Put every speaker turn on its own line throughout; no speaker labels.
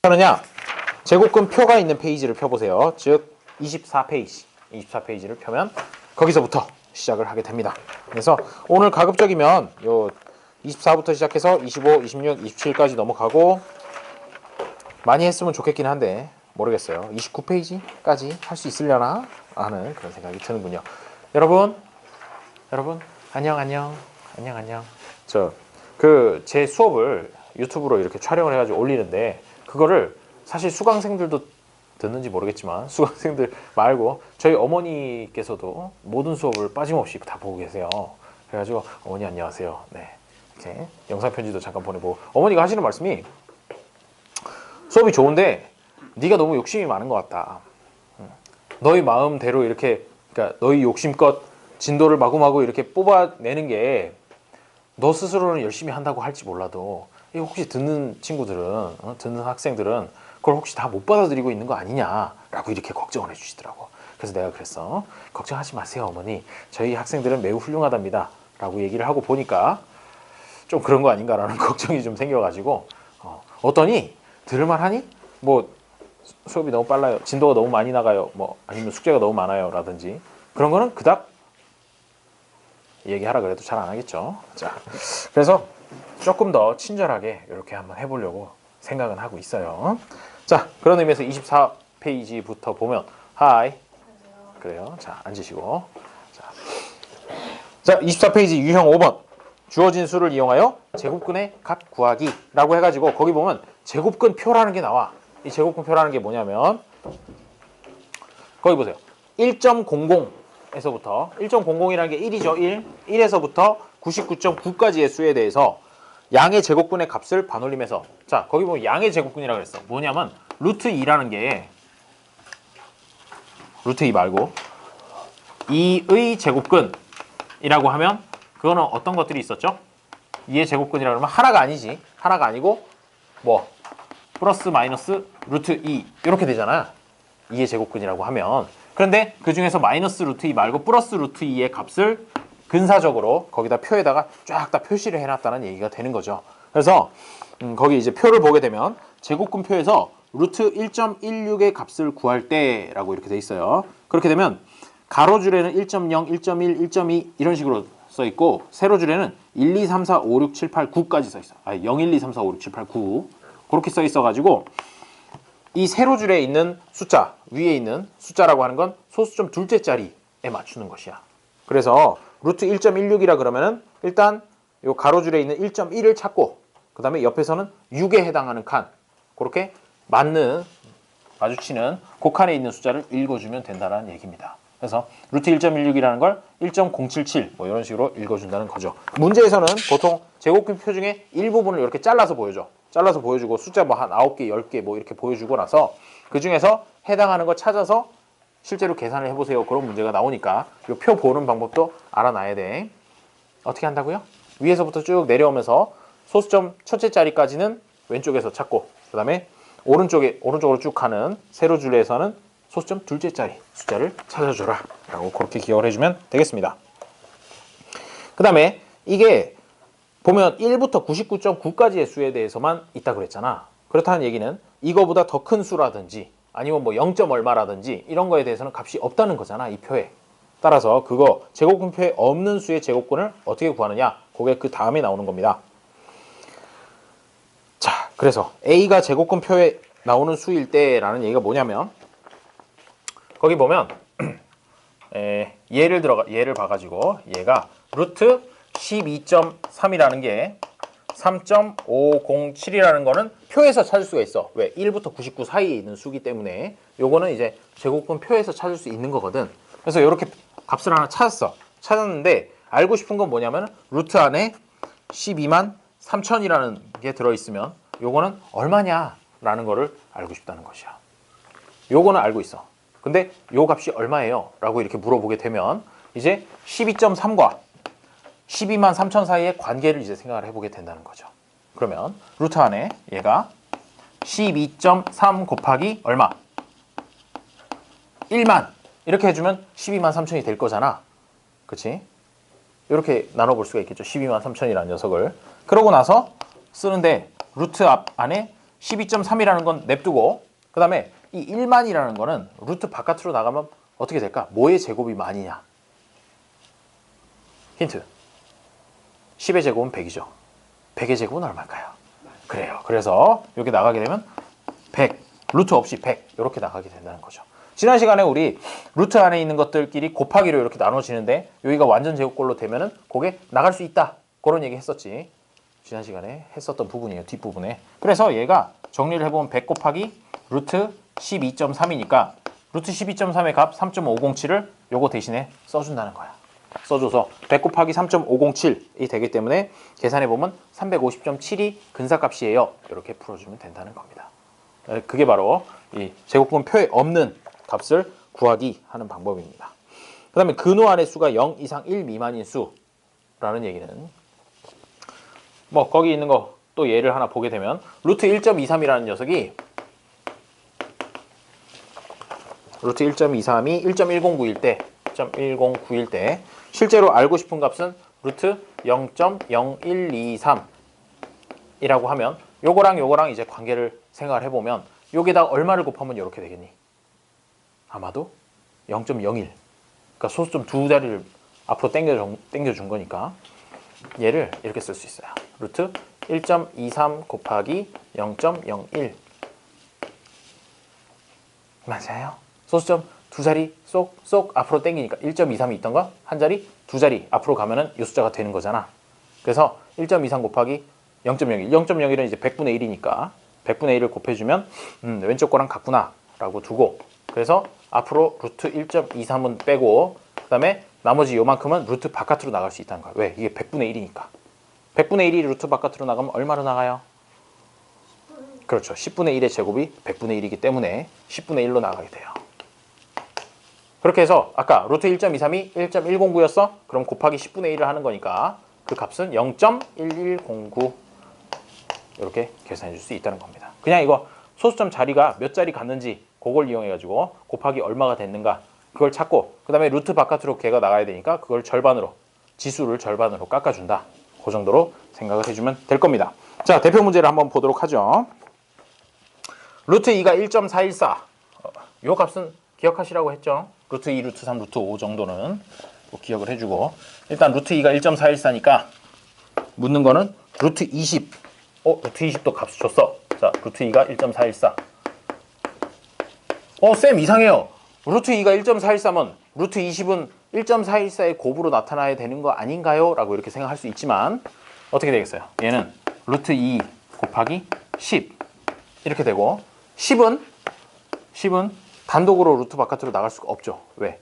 하느냐? 제곱근 표가 있는 페이지를 펴보세요. 즉 24페이지를 펴면 거기서부터 시작을 하게 됩니다. 그래서 오늘 가급적이면 요 24부터 시작해서 25, 26, 27까지 넘어가고 많이 했으면 좋겠긴 한데 모르겠어요. 29페이지까지 할 수 있으려나 하는 그런 생각이 드는군요. 여러분 안녕. 저 제 수업을 유튜브로 이렇게 촬영을 해가지고 올리는데 그거를 사실 수강생들도 듣는지 모르겠지만 수강생들 말고 저희 어머니께서도 모든 수업을 빠짐없이 다 보고 계세요. 그래가지고 어머니 안녕하세요. 네, 이렇게 영상 편지도 잠깐 보내보고 어머니가 하시는 말씀이 수업이 좋은데 네가 너무 욕심이 많은 것 같다. 너희 마음대로 이렇게 그러니까 너희 욕심껏 진도를 마구마구 이렇게 뽑아내는 게 너 스스로는 열심히 한다고 할지 몰라도 혹시 듣는 친구들은 듣는 학생들은 그걸 혹시 다 못 받아들이고 있는 거 아니냐라고 이렇게 걱정을 해주시더라고. 그래서 내가 그랬어. 걱정하지 마세요 어머니. 저희 학생들은 매우 훌륭하답니다. 라고 얘기를 하고 보니까 좀 그런 거 아닌가라는 걱정이 좀 생겨가지고 어떠니? 들을만하니? 뭐 수업이 너무 빨라요. 진도가 너무 많이 나가요. 뭐 아니면 숙제가 너무 많아요. 라든지 그런 거는 그닥 얘기하라 그래도 잘 안 하겠죠. 자, 그래서 조금 더 친절하게 이렇게 한번 해보려고 생각은 하고 있어요. 자, 그런 의미에서 24페이지부터 보면 하이. 그래요. 자, 앉으시고. 자, 24페이지 유형 5번. 주어진 수를 이용하여 제곱근의 값 구하기라고 해가지고 거기 보면 제곱근 표라는 게 나와. 이 제곱근 표라는 게 뭐냐면 거기 보세요. 1.00에서부터 1.00이라는 게 1이죠. 1에서부터 99.9까지의 수에 대해서 양의 제곱근의 값을 반올림해서 자 거기 보면 양의 제곱근이라고 그랬어. 뭐냐면 루트 2라는 게 루트 2 말고 2의 제곱근이라고 하면 그거는 어떤 것들이 있었죠? 2의 제곱근이라고 하면 하나가 아니지. 하나가 아니고 뭐 플러스 마이너스 루트 2 이렇게 되잖아요. 2의 제곱근이라고 하면 그런데 그 중에서 마이너스 루트 2 말고 플러스 루트 2의 값을 근사적으로 거기다 표에다가 쫙 다 표시를 해놨다는 얘기가 되는 거죠. 그래서 거기 이제 표를 보게 되면 제곱근 표에서 루트 1.16의 값을 구할 때라고 이렇게 돼 있어요. 그렇게 되면 가로줄에는 1.0, 1.1, 1.2 이런 식으로 써 있고 세로줄에는 1, 2, 3, 4, 5, 6, 7, 8, 9까지 써 있어. 0, 1, 2, 3, 4, 5, 6, 7, 8, 9 그렇게 써 있어가지고 이 세로줄에 있는 숫자 위에 있는 숫자라고 하는 건 소수점 둘째 자리에 맞추는 것이야. 그래서 루트 1.16이라 그러면은 일단 요 가로줄에 있는 1.1을 찾고 그 다음에 옆에서는 6에 해당하는 칸 그렇게 맞는 마주치는 그 칸에 있는 숫자를 읽어주면 된다는 얘기입니다. 그래서 루트 1.16이라는 걸 1.077 뭐 이런 식으로 읽어준다는 거죠. 문제에서는 보통 제곱근 표 중에 일부분을 이렇게 잘라서 보여줘. 잘라서 보여주고 숫자 뭐 한 9개, 10개 뭐 이렇게 보여주고 나서 그 중에서 해당하는 거 찾아서 실제로 계산을 해보세요. 그런 문제가 나오니까 이 표 보는 방법도 알아놔야 돼. 어떻게 한다고요? 위에서부터 쭉 내려오면서 소수점 첫째 자리까지는 왼쪽에서 찾고 그 다음에 오른쪽으로 쭉 가는 세로줄에서는 소수점 둘째 자리 숫자를 찾아줘라 라고 그렇게 기억을 해주면 되겠습니다. 그 다음에 이게 보면 1부터 99.9까지의 수에 대해서만 있다 그랬잖아. 그렇다는 얘기는 이거보다 더 큰 수라든지 아니면 뭐 0. 얼마라든지 이런 거에 대해서는 값이 없다는 거잖아 이 표에. 따라서 그거 제곱근표에 없는 수의 제곱근을 어떻게 구하느냐 그게 그 다음에 나오는 겁니다. 자 그래서 A가 제곱근표에 나오는 수일 때라는 얘기가 뭐냐면 거기 보면 예를 봐가지고 얘가 루트 12.3이라는 게 3.507이라는 거는 표에서 찾을 수가 있어. 왜? 1부터 99 사이에 있는 수기 때문에 요거는 이제 제곱근 표에서 찾을 수 있는 거거든. 그래서 이렇게 값을 하나 찾았는데 알고 싶은 건 뭐냐면 루트 안에 12만 3천이라는 게 들어있으면 요거는 얼마냐라는 거를 알고 싶다는 것이야. 요거는 알고 있어. 근데 요 값이 얼마예요? 라고 이렇게 물어보게 되면 이제 12.3과 12만 3천 사이의 관계를 이제 생각을 해보게 된다는 거죠. 그러면 루트 안에 얘가 12.3 곱하기 얼마? 1만 이렇게 해주면 12만 3천이 될 거잖아. 그치? 이렇게 나눠볼 수가 있겠죠. 12만 3천이라는 녀석을. 그러고 나서 쓰는데 루트 앞 안에 12.3이라는 건 냅두고 그 다음에 이 1만이라는 거는 루트 바깥으로 나가면 어떻게 될까? 뭐의 제곱이 만이냐? 힌트. 10의 제곱은 100이죠. 100의 제곱은 얼마일까요? 그래요. 그래서 여기 나가게 되면 100, 루트 없이 100 이렇게 나가게 된다는 거죠. 지난 시간에 우리 루트 안에 있는 것들끼리 곱하기로 이렇게 나눠지는데 여기가 완전 제곱꼴로 되면은 그게 나갈 수 있다. 그런 얘기 했었지. 지난 시간에 했었던 부분이에요. 뒷부분에. 그래서 얘가 정리를 해보면 100 곱하기 루트 12.3이니까 루트 12.3의 값 3.507을 요거 대신에 써준다는 거야. 써줘서 100 곱하기 3.507이 되기 때문에 계산해보면 350.7이 근사값이에요. 이렇게 풀어주면 된다는 겁니다. 그게 바로 이 제곱근 표에 없는 값을 구하기 하는 방법입니다. 그 다음에 근호 안의 수가 0 이상 1 미만인 수라는 얘기는 뭐 거기 있는 거 또 예를 하나 보게 되면 루트 1.23이라는 녀석이 루트 1.23이 1.1091 때 1.1091 때 실제로 알고 싶은 값은 루트 0.0123 이라고 하면 요거랑 이제 관계를 생각을 해보면 여기다가 얼마를 곱하면 이렇게 되겠니? 아마도 0.01. 그러니까 소수점 두 자리를 앞으로 당겨준 거니까 얘를 이렇게 쓸 수 있어요. 루트 1.23 곱하기 0.01 맞아요. 소수점 두 자리 쏙 앞으로 당기니까 1.23이 있던 거 한 자리, 두 자리 앞으로 가면은 이 숫자가 되는 거잖아. 그래서 1.23 곱하기 0.01. 0.01은 이제 100분의 1이니까 100분의 1을 곱해주면 왼쪽 거랑 같구나 라고 두고 그래서 앞으로 루트 1.23은 빼고 그 다음에 나머지 요만큼은 루트 바깥으로 나갈 수 있다는 거야. 왜? 이게 100분의 1이니까. 100분의 1이 루트 바깥으로 나가면 얼마로 나가요? 그렇죠. 10분의 1의 제곱이 100분의 1이기 때문에 10분의 1로 나가게 돼요. 그렇게 해서 아까 루트 1.23이 1.109였어? 그럼 곱하기 10분의 1을 하는 거니까 그 값은 0.1109 이렇게 계산해 줄 수 있다는 겁니다. 그냥 이거 소수점 자리가 몇 자리 갔는지 그걸 이용해가지고 곱하기 얼마가 됐는가 그걸 찾고 그 다음에 루트 바깥으로 걔가 나가야 되니까 그걸 절반으로 지수를 절반으로 깎아준다. 그 정도로 생각을 해주면 될 겁니다. 자, 대표 문제를 한번 보도록 하죠. 루트 2가 1.414 요 값은 기억하시라고 했죠. 루트 2, 루트 3, 루트 5 정도는 기억을 해주고 일단 루트 2가 1.414니까 묻는 거는 루트 20 루트 20도 값을 줬어. 자, 루트 2가 1.414 쌤 이상해요. 루트 2가 1.413은 루트 20은 1.414의 곱으로 나타나야 되는 거 아닌가요? 라고 이렇게 생각할 수 있지만 어떻게 되겠어요? 얘는 루트 2 곱하기 10 이렇게 되고 10은 단독으로 루트 바깥으로 나갈 수가 없죠. 왜?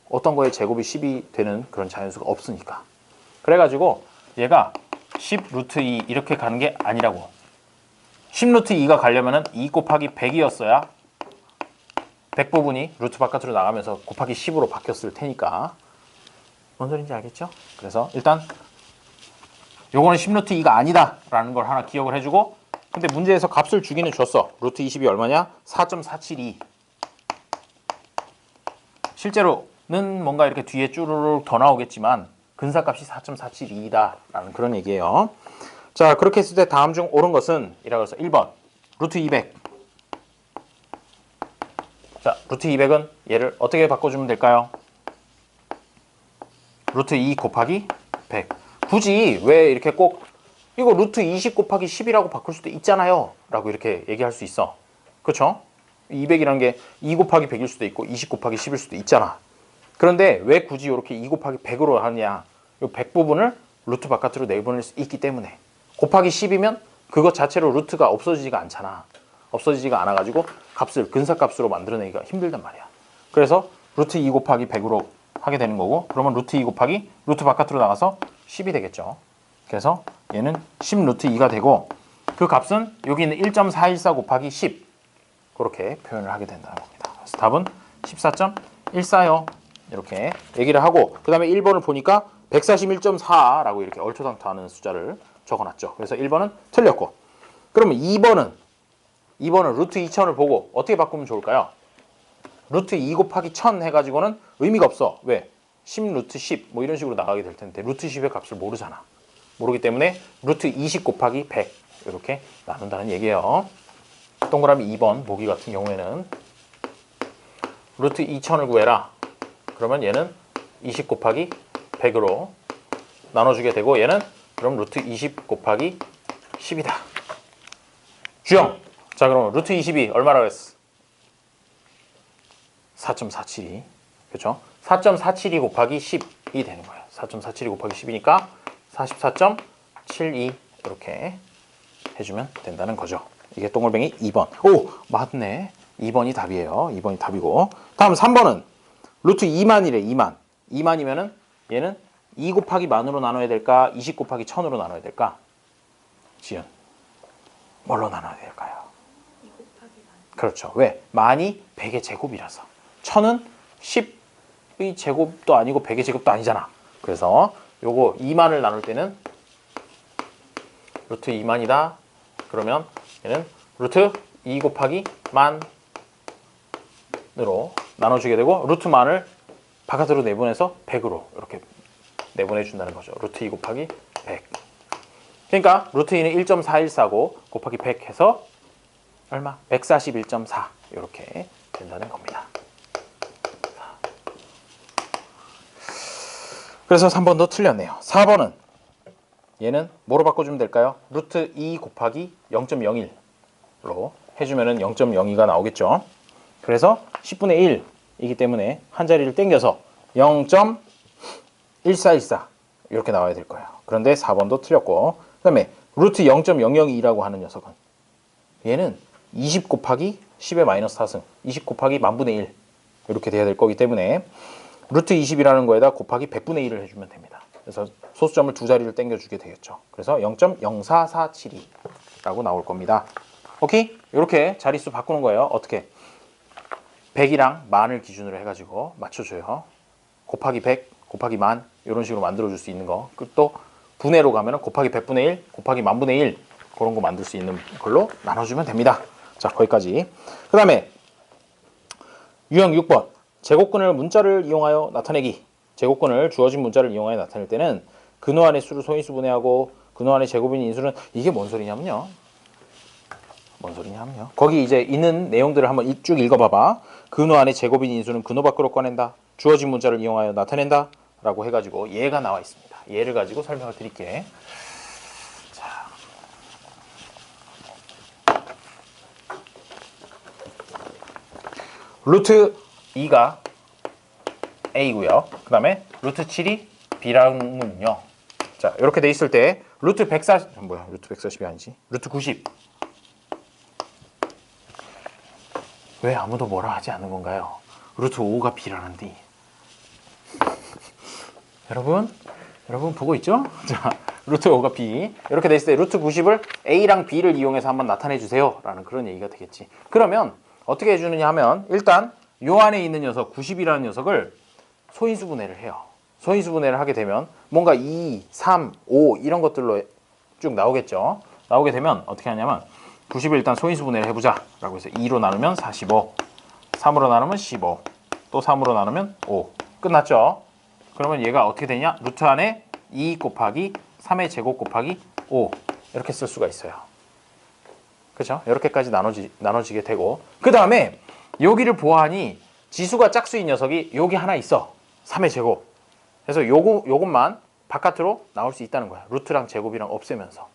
어떤 거에 제곱이 10이 되는 그런 자연수가 없으니까. 그래가지고 얘가 10 루트 2 이렇게 가는 게 아니라고. 10 루트 2가 가려면은 2 곱하기 100이었어야 100 부분이 루트 바깥으로 나가면서 곱하기 10으로 바뀌었을 테니까 뭔 소린지 알겠죠? 그래서 일단 요거는 10 루트 2가 아니다 라는 걸 하나 기억을 해주고 근데 문제에서 값을 주기는 줬어. 루트 20이 얼마냐? 4.472 실제로는 뭔가 이렇게 뒤에 쭈루룩 더 나오겠지만 근사값이 4.472이다 라는 그런 얘기예요. 자, 그렇게 했을 때 다음 중 옳은 것은 이라고 해서 1번 루트 200 자, 루트 200은 얘를 어떻게 바꿔주면 될까요? 루트 2 곱하기 100 굳이 왜 이렇게 꼭 이거 루트 20 곱하기 10이라고 바꿀 수도 있잖아요 라고 이렇게 얘기할 수 있어. 그렇죠? 200이라는 게 2 곱하기 100일 수도 있고 20 곱하기 10일 수도 있잖아. 그런데 왜 굳이 이렇게 2 곱하기 100으로 하느냐 이 100 부분을 루트 바깥으로 내보낼 수 있기 때문에 곱하기 10이면 그것 자체로 루트가 없어지지가 않잖아. 없어지지가 않아가지고 값을 근사값으로 만들어내기가 힘들단 말이야. 그래서 루트 2 곱하기 100으로 하게 되는 거고 그러면 루트 2 곱하기 루트 바깥으로 나가서 10이 되겠죠. 그래서 얘는 10 루트 2가 되고 그 값은 여기 있는 1.414 곱하기 10 그렇게 표현을 하게 된다는 겁니다. 그래서 답은 14.14요. 이렇게 얘기를 하고 그 다음에 1번을 보니까 141.4라고 이렇게 얼토당토하는 숫자를 적어놨죠. 그래서 1번은 틀렸고 그러면 2번은 루트 2000을 보고 어떻게 바꾸면 좋을까요? 루트 2 곱하기 1000 해가지고는 의미가 없어. 왜? 10 루트 10 뭐 이런 식으로 나가게 될 텐데 루트 10의 값을 모르잖아. 모르기 때문에 루트 20 곱하기 100 이렇게 나눈다는 얘기예요. 동그라미 2번 보기 같은 경우에는 루트 2000을 구해라. 그러면 얘는 20 곱하기 100으로 나눠주게 되고 얘는 그럼 루트 20 곱하기 10이다. 주영! 자, 그럼 루트 20이 얼마라 그랬어? 4.472. 그렇죠? 4.472 곱하기 10이 되는 거예요. 4.472 곱하기 10이니까 44.72 이렇게 해주면 된다는 거죠. 이게 동글뱅이 2번. 오! 맞네. 2번이 답이에요. 2번이 답이고. 다음 3번은 루트 2만이래. 2만. 2만이면은 얘는 2 곱하기 만으로 나눠야 될까? 20 곱하기 1000으로 나눠야 될까? 지연. 뭘로 나눠야 될까요?
2 곱하기 만.
그렇죠. 왜? 만이 100의 제곱이라서. 1000은 10의 제곱도 아니고 100의 제곱도 아니잖아. 그래서 요거 2만을 나눌 때는 루트 2만이다. 그러면 얘는 루트 2 곱하기 만으로 나눠주게 되고 루트 만을 바깥으로 내보내서 100으로 이렇게 내보내준다는 거죠. 루트 2 곱하기 100. 그러니까 루트 2는 1.414고 곱하기 100 해서 얼마? 141.4 이렇게 된다는 겁니다. 그래서 3번도 틀렸네요. 4번은 얘는 뭐로 바꿔주면 될까요? 루트 2 곱하기 0.01로 해주면은 0.02가 나오겠죠. 그래서 10분의 1이기 때문에 한 자리를 땡겨서 0.1414 이렇게 나와야 될 거예요. 그런데 4번도 틀렸고 그 다음에 루트 0.002라고 하는 녀석은 얘는 20 곱하기 10의 마이너스 4승 20 곱하기 만분의 1 이렇게 돼야 될 거기 때문에 루트 20이라는 거에다 곱하기 100분의 1을 해주면 됩니다. 그래서 소수점을 두 자리를 땡겨주게 되겠죠. 그래서 0.04472라고 나올 겁니다. 오케이? 이렇게 자릿수 바꾸는 거예요. 어떻게? 100이랑 만을 기준으로 해가지고 맞춰줘요. 곱하기 100, 곱하기 만 이런 식으로 만들어줄 수 있는 거. 또 분해로 가면 곱하기 100분의 1, 곱하기 만분의 1 그런 거 만들 수 있는 걸로 나눠주면 됩니다. 자, 거기까지. 그 다음에 유형 6번. 제곱근을 문자를 이용하여 나타내기. 제곱근을 주어진 문자를 이용하여 나타낼 때는 근호 안의 수를 소인수 분해하고 근호 안의 제곱인 인수는 이게 뭔 소리냐면요. 거기 이제 있는 내용들을 한번 쭉 읽어봐봐. 근호 안의 제곱인 인수는 근호 밖으로 꺼낸다. 주어진 문자를 이용하여 나타낸다. 라고 해가지고 예가 나와 있습니다. 예를 가지고 설명을 드릴게. 자. 루트 2가 A고요. 그 다음에 루트 7이 B라는군요. 자, 이렇게 돼 있을 때 루트 140, 루트 140이 아니지. 루트 90. 왜 아무도 뭐라 하지 않는 건가요? 루트 5가 B라는데. 여러분 보고 있죠? 자, 루트 5가 B. 이렇게 돼 있을 때 루트 90을 A랑 B를 이용해서 한번 나타내 주세요. 라는 그런 얘기가 되겠지. 그러면 어떻게 해주느냐 하면 일단 요 안에 있는 녀석 90이라는 녀석을 소인수 분해를 해요. 소인수 분해를 하게 되면 뭔가 2, 3, 5 이런 것들로 쭉 나오겠죠. 나오게 되면 어떻게 하냐면 90을 일단 소인수 분해를 해보자 라고 해서 2로 나누면 45, 3으로 나누면 15, 또 3으로 나누면 5. 끝났죠. 그러면 얘가 어떻게 되냐? 루트 안에 2 곱하기 3의 제곱 곱하기 5 이렇게 쓸 수가 있어요. 그렇죠? 이렇게까지 나눠지게 되고 그 다음에 여기를 보아하니 지수가 짝수인 녀석이 여기 하나 있어. 3의 제곱. 그래서 요것만 바깥으로 나올 수 있다는 거야. 루트랑 제곱이랑 없애면서.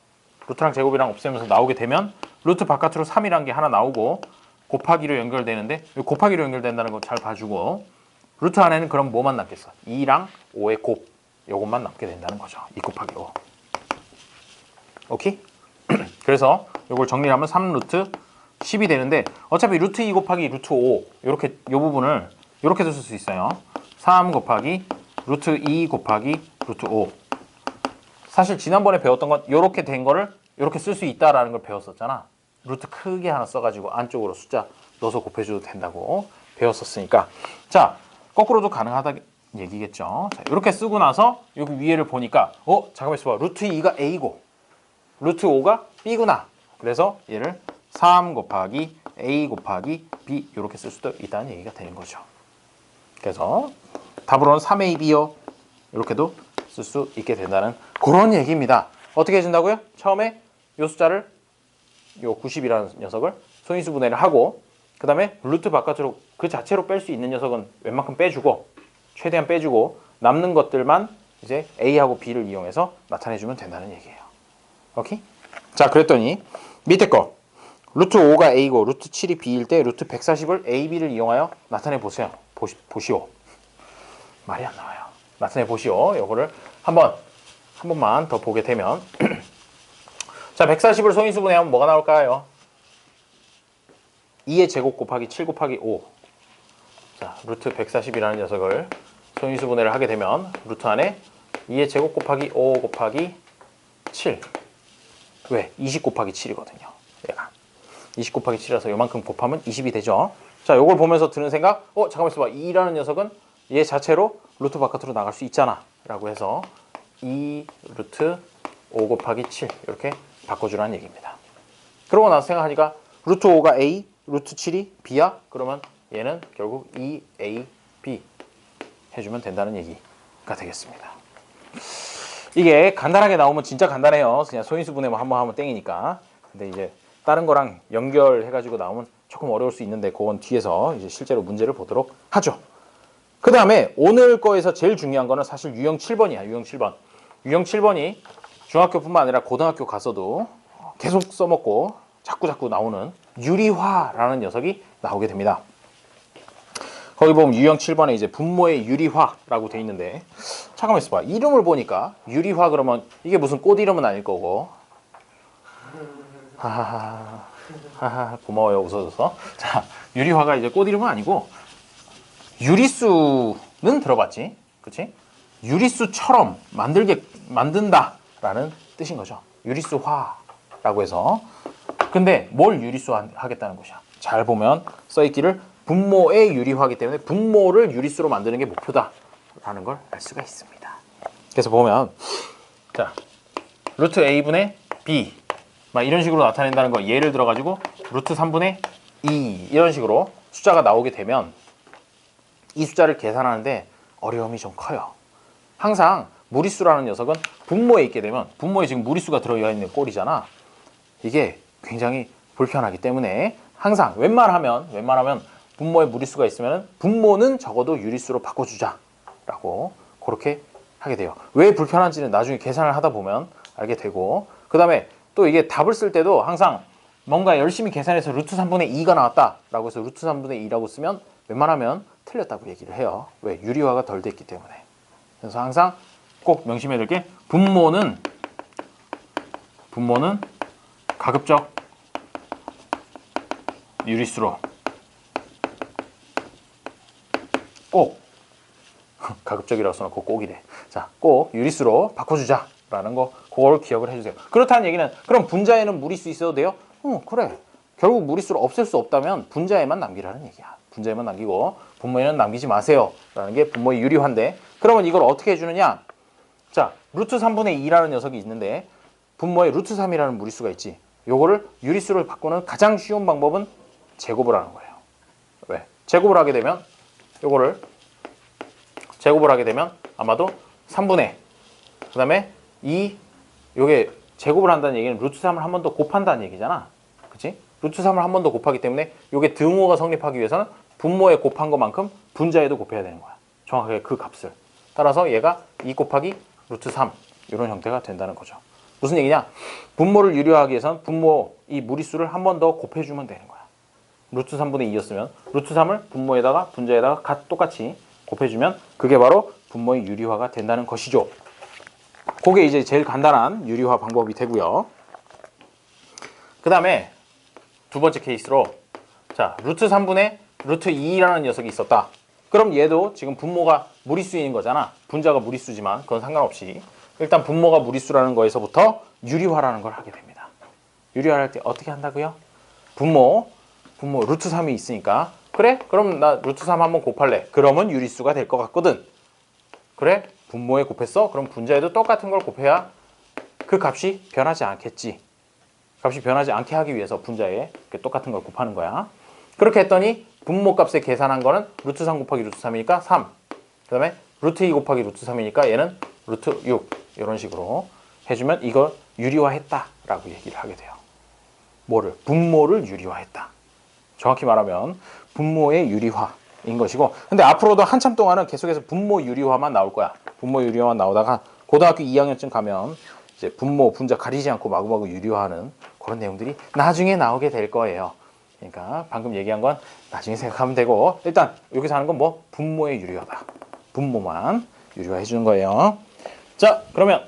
루트랑 제곱이랑 없애면서 나오게 되면 루트 바깥으로 3이란 게 하나 나오고 곱하기로 연결되는데 곱하기로 연결된다는 거 잘 봐주고 루트 안에는 그럼 뭐만 남겠어? 2랑 5의 곱. 요것만 남게 된다는 거죠. 2 곱하기 5. 오케이? 그래서 요걸 정리하면 3루트 10이 되는데 어차피 루트 2 곱하기 루트 5 이렇게 요 부분을 이렇게도 쓸 수 있어요. 3 곱하기 루트 2 곱하기 루트 5. 사실 지난번에 배웠던 건 이렇게 된 거를 이렇게 쓸 수 있다라는 걸 배웠었잖아. 루트 크게 하나 써가지고 안쪽으로 숫자 넣어서 곱해줘도 된다고 배웠었으니까. 자, 거꾸로도 가능하다 얘기겠죠. 자, 이렇게 쓰고 나서 여기 위에를 보니까 잠깐만 있어봐. 루트 2가 A고 루트 5가 B구나. 그래서 얘를 3 곱하기 A 곱하기 B 이렇게 쓸 수도 있다는 얘기가 되는 거죠. 그래서 답으로는 3AB요. 이렇게도 쓸 수 있게 된다는 그런 얘기입니다. 어떻게 해준다고요? 처음에 이 숫자를 요 90이라는 녀석을 소인수 분해를 하고 그 다음에 루트 바깥으로 그 자체로 뺄 수 있는 녀석은 웬만큼 빼주고 최대한 빼주고 남는 것들만 이제 A하고 B를 이용해서 나타내주면 된다는 얘기예요. 오케이? 자, 그랬더니 밑에 거 루트 5가 A고 루트 7이 B일 때 루트 140을 A, B를 이용하여 나타내 보세요. 보시오. 말이 안 나와요. 나타내 보시오. 요거를 한 번만 더 보게 되면 자, 140을 소인수 분해하면 뭐가 나올까요? 2의 제곱 곱하기 7 곱하기 5. 자, 루트 140이라는 녀석을 소인수 분해를 하게 되면 루트 안에 2의 제곱 곱하기 5 곱하기 7. 왜? 20 곱하기 7이거든요. 얘가 20 곱하기 7이라서 요만큼 곱하면 20이 되죠. 자, 요걸 보면서 드는 생각, 잠깐만 있어봐. 2라는 녀석은 얘 자체로 루트 바깥으로 나갈 수 있잖아 라고 해서 2 루트 5 곱하기 7 이렇게 바꿔주라는 얘기입니다. 그러고 나서 생각하니까 루트 5가 A, 루트 7이 B야? 그러면 얘는 결국 2A, B 해주면 된다는 얘기가 되겠습니다. 이게 간단하게 나오면 진짜 간단해요. 그냥 소인수 분해만 한번 하면 땡이니까. 근데 이제 다른 거랑 연결해가지고 나오면 조금 어려울 수 있는데 그건 뒤에서 이제 실제로 문제를 보도록 하죠. 그 다음에 오늘 거에서 제일 중요한 거는 사실 유형 7번이야. 유형 7번. 유형 7번이 중학교뿐만 아니라 고등학교 가서도 계속 써먹고 자꾸 나오는 유리화라는 녀석이 나오게 됩니다. 거기 보면 유형 7번에 이제 분모의 유리화라고 돼 있는데 잠깐만 있어봐. 이름을 보니까 유리화 그러면 이게 무슨 꽃 이름은 아닐 거고 하하하 고마워요 웃어줘서. 자, 유리화가 이제 꽃 이름은 아니고 유리수는 들어봤지, 그렇지? 유리수처럼 만든다라는 뜻인 거죠. 유리수화라고 해서. 근데 뭘 유리수 하겠다는 것이야. 잘 보면 써있기를 분모의 유리화이기 때문에 분모를 유리수로 만드는 게 목표다라는 걸 알 수가 있습니다. 그래서 보면 자, 루트 A분의 B 막 이런 식으로 나타낸다는 거 예를 들어 가지고 루트 3분의 2 이런 식으로 숫자가 나오게 되면 이 숫자를 계산하는데 어려움이 좀 커요. 항상 무리수라는 녀석은 분모에 있게 되면 분모에 지금 무리수가 들어있는 꼴이잖아. 이게 굉장히 불편하기 때문에 항상 웬만하면 분모에 무리수가 있으면 분모는 적어도 유리수로 바꿔주자라고 그렇게 하게 돼요. 왜 불편한지는 나중에 계산을 하다 보면 알게 되고, 그 다음에 또 이게 답을 쓸 때도 항상 뭔가 열심히 계산해서 루트 3분의 2가 나왔다라고 해서 루트 3분의 2라고 쓰면 웬만하면 틀렸다고 얘기를 해요. 왜? 유리화가 덜 됐기 때문에. 그래서 항상 꼭 명심해야 될 게 분모는 가급적 유리수로 꼭 가급적이라고 써놓고 꼭이래. 자, 꼭 유리수로 바꿔주자라는 거 그걸 기억을 해주세요. 그렇다는 얘기는 그럼 분자에는 무리수 있어도 돼요? 그래. 결국 무리수를 없앨 수 없다면 분자에만 남기라는 얘기야. 분자에만 남기고 분모에는 남기지 마세요 라는 게 분모의 유리화인데, 그러면 이걸 어떻게 해주느냐. 자, 루트 3분의 2라는 녀석이 있는데 분모에 루트 3이라는 무리수가 있지. 요거를 유리수로 바꾸는 가장 쉬운 방법은 제곱을 하는 거예요. 왜? 제곱을 하게 되면 요거를 제곱을 하게 되면 아마도 3분의 그 다음에 2 요게 제곱을 한다는 얘기는 루트 3을 한 번 더 곱한다는 얘기잖아. 그치? 루트 3을 한 번 더 곱하기 때문에 요게 등호가 성립하기 위해서는 분모에 곱한 것만큼 분자에도 곱해야 되는 거야. 정확하게 그 값을. 따라서 얘가 2 곱하기 루트 3 이런 형태가 된다는 거죠. 무슨 얘기냐? 분모를 유리화하기 위해서는 분모 이 무리수를 한 번 더 곱해주면 되는 거야. 루트 3분의 2였으면 루트 3을 분모에다가 분자에다가 똑같이 곱해주면 그게 바로 분모의 유리화가 된다는 것이죠. 그게 이제 제일 간단한 유리화 방법이 되고요. 그 다음에 두 번째 케이스로 자, 루트 3분의 루트 2라는 녀석이 있었다. 그럼 얘도 지금 분모가 무리수인 거잖아. 분자가 무리수지만 그건 상관없이 일단 분모가 무리수라는 거에서부터 유리화라는 걸 하게 됩니다. 유리화를 할 때 어떻게 한다고요? 분모 루트 3이 있으니까 그래? 그럼 나 루트 3 한번 곱할래. 그러면 유리수가 될 것 같거든. 그래? 분모에 곱했어? 그럼 분자에도 똑같은 걸 곱해야 그 값이 변하지 않겠지. 값이 변하지 않게 하기 위해서 분자에 똑같은 걸 곱하는 거야. 그렇게 했더니 분모 값에 계산한 거는 루트 3 곱하기 루트 3이니까 3. 그 다음에 루트 2 곱하기 루트 3이니까 얘는 루트 6. 이런 식으로 해주면 이걸 유리화했다라고 얘기를 하게 돼요. 뭐를? 분모를 유리화했다. 정확히 말하면 분모의 유리화인 것이고, 근데 앞으로도 한참 동안은 계속해서 분모 유리화만 나올 거야. 분모 유리화만 나오다가 고등학교 2학년쯤 가면 이제 분모, 분자 가리지 않고 마구마구 유리화하는 그런 내용들이 나중에 나오게 될 거예요. 그러니까 방금 얘기한 건 나중에 생각하면 되고, 일단 여기서 하는 건 뭐? 분모의 유리화다. 분모만 유리화해 주는 거예요. 자, 그러면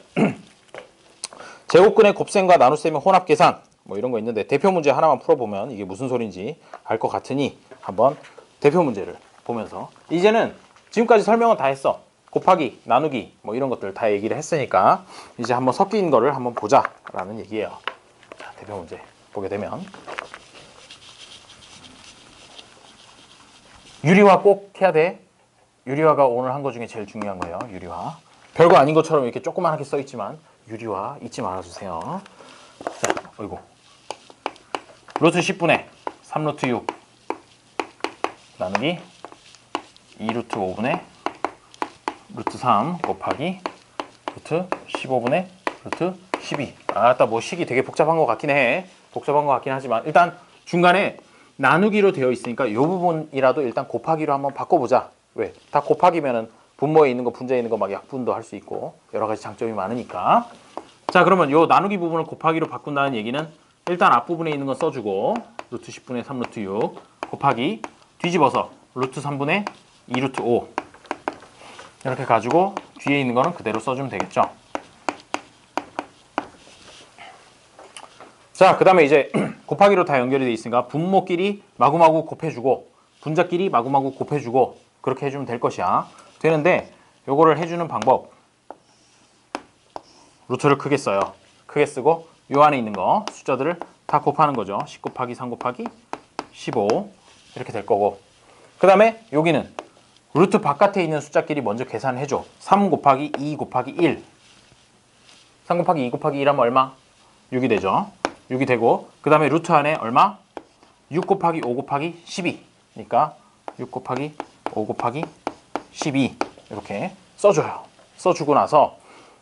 제곱근의 곱셈과 나눗셈의 혼합 계산 뭐 이런 거 있는데 대표 문제 하나만 풀어보면 이게 무슨 소린지 알 것 같으니 한번 대표 문제를 보면서, 이제는 지금까지 설명은 다 했어. 곱하기, 나누기 뭐 이런 것들 다 얘기를 했으니까 이제 한번 섞인 거를 한번 보자라는 얘기예요. 자, 대표 문제 보게 되면 유리화 꼭 해야 돼. 유리화가 오늘 한 거 중에 제일 중요한 거예요. 유리화. 별거 아닌 것처럼 이렇게 조그만하게 써 있지만 유리화 잊지 말아주세요. 자, 어이구. 루트 10분의 3 루트 6 나누기 2 루트 5분의 루트 3 곱하기 루트 15분의 루트 12. 아따, 뭐 식이 되게 복잡한 것 같긴 해. 복잡한 것 같긴 하지만 일단 중간에 나누기로 되어 있으니까 이 부분이라도 일단 곱하기로 한번 바꿔보자. 왜? 다 곱하기면은 분모에 있는 거, 분자에 있는 거 막 약분도 할 수 있고 여러 가지 장점이 많으니까. 자, 그러면 요 나누기 부분을 곱하기로 바꾼다는 얘기는 일단 앞부분에 있는 거 써주고 루트 10분의 3 루트 6 곱하기 뒤집어서 루트 3분의 2 루트 5 이렇게 가지고 뒤에 있는 거는 그대로 써주면 되겠죠. 자, 그 다음에 이제 곱하기로 다 연결이 돼 있으니까 분모끼리 마구마구 곱해주고 분자끼리 마구마구 곱해주고 그렇게 해주면 될 것이야. 되는데 요거를 해주는 방법, 루트를 크게 써요. 크게 쓰고 요 안에 있는 거 숫자들을 다 곱하는 거죠. 10 곱하기 3 곱하기 15 이렇게 될 거고, 그 다음에 여기는 루트 바깥에 있는 숫자끼리 먼저 계산해줘. 3 곱하기 2 곱하기 1 3 곱하기 2 곱하기 1 하면 얼마? 6이 되죠. 6이 되고, 그 다음에 루트 안에 얼마? 6 곱하기 5 곱하기 12 그러니까 6 곱하기 5 곱하기 12 이렇게 써줘요. 써주고 나서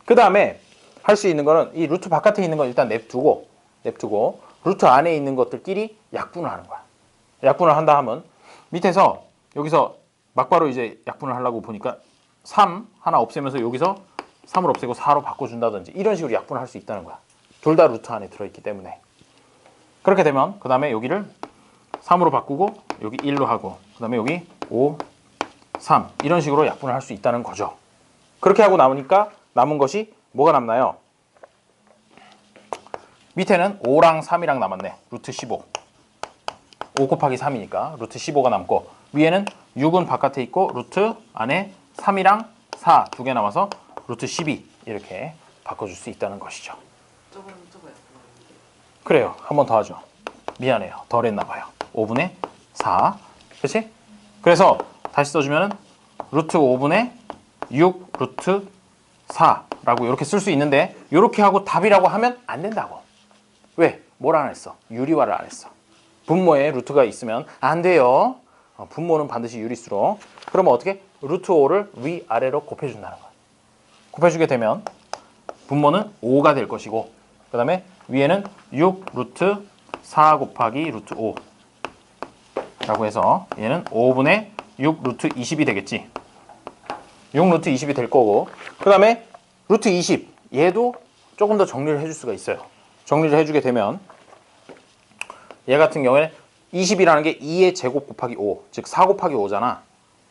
그 다음에 할 수 있는 거는 이 루트 바깥에 있는 건 일단 냅두고 루트 안에 있는 것들끼리 약분을 하는 거야. 약분을 한다 하면 밑에서 여기서 막바로 이제 약분을 하려고 보니까 3 하나 없애면서 여기서 3을 없애고 4로 바꿔준다든지 이런 식으로 약분을 할 수 있다는 거야. 둘 다 루트 안에 들어있기 때문에. 그렇게 되면 그 다음에 여기를 3으로 바꾸고 여기 1로 하고 그 다음에 여기 5, 3 이런 식으로 약분을 할 수 있다는 거죠. 그렇게 하고 나오니까 남은 것이 뭐가 남나요? 밑에는 5랑 3이랑 남았네. 루트 15. 5 곱하기 3이니까 루트 15가 남고, 위에는 6은 바깥에 있고 루트 안에 3이랑 4 두 개 남아서 루트 12 이렇게 바꿔줄 수 있다는 것이죠. 그래요. 한 번 더 하죠. 미안해요. 덜 했나 봐요. 5분의 4. 그렇지? 그래서 다시 써주면은 루트 5분의 6 루트 4라고 이렇게 쓸 수 있는데, 이렇게 하고 답이라고 하면 안 된다고. 왜? 뭘 안 했어? 유리화를 안 했어. 분모에 루트가 있으면 안 돼요. 분모는 반드시 유리수로. 그러면 어떻게? 루트 5를 위아래로 곱해준다는 거야. 곱해주게 되면 분모는 5가 될 것이고, 그 다음에 위에는 6 루트 4 곱하기 루트 5 라고 해서 얘는 5분의 6 루트 20이 되겠지. 6 루트 20이 될 거고, 그 다음에 루트 20 얘도 조금 더 정리를 해줄 수가 있어요. 정리를 해주게 되면 얘 같은 경우에 20이라는 게 2의 제곱 곱하기 5, 즉 4 곱하기 5잖아.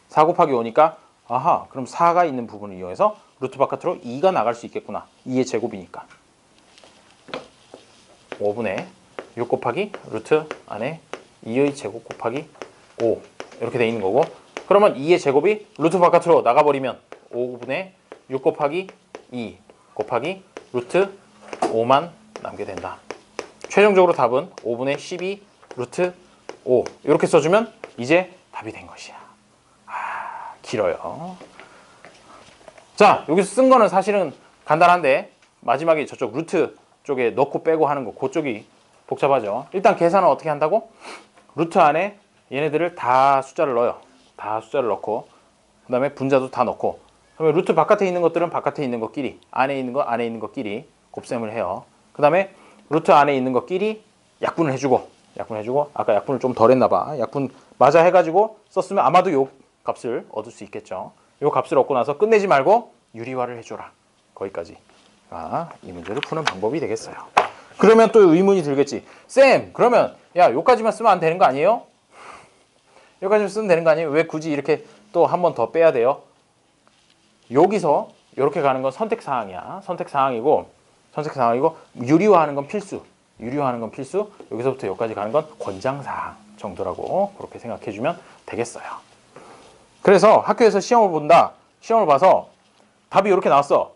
4 곱하기 5니까 아하, 그럼 4가 있는 부분을 이용해서 루트 바깥으로 2가 나갈 수 있겠구나. 2의 제곱이니까 5분의 6 곱하기 루트 안에 2의 제곱 곱하기 5 이렇게 돼 있는 거고, 그러면 2의 제곱이 루트 바깥으로 나가버리면 5분의 6 곱하기 2 곱하기 루트 5만 남게 된다. 최종적으로 답은 5분의 12 루트 5 이렇게 써주면 이제 답이 된 것이야. 길어요. 자, 여기서 쓴 거는 사실은 간단한데 마지막에 저쪽 루트 쪽에 넣고 빼고 하는 거, 그쪽이 복잡하죠. 일단 계산은 어떻게 한다고? 루트 안에 얘네들을 다 숫자를 넣어요. 다 숫자를 넣고, 그 다음에 분자도 다 넣고, 그러면 루트 바깥에 있는 것들은 바깥에 있는 것끼리, 안에 있는 거 안에 있는 것끼리 곱셈을 해요. 그 다음에 루트 안에 있는 것끼리 약분을 해주고 아까 약분을 좀 덜 했나 봐. 약분 맞아 해가지고 썼으면 아마도 요 값을 얻을 수 있겠죠. 요 값을 얻고 나서 끝내지 말고 유리화를 해줘라. 거기까지. 이 문제를 푸는 방법이 되겠어요. 그러면 또 의문이 들겠지. 쌤, 그러면 야, 요까지만 쓰면 안 되는 거 아니에요? 요까지만 쓰면 되는 거 아니에요? 왜 굳이 이렇게 또 한 번 더 빼야 돼요? 여기서 이렇게 가는 건 선택 사항이야. 선택 사항이고 유리화하는 건 필수. 여기서부터 여기까지 가는 건 권장 사항 정도라고 그렇게 생각해 주면 되겠어요. 그래서 학교에서 시험을 본다. 시험을 봐서 답이 이렇게 나왔어.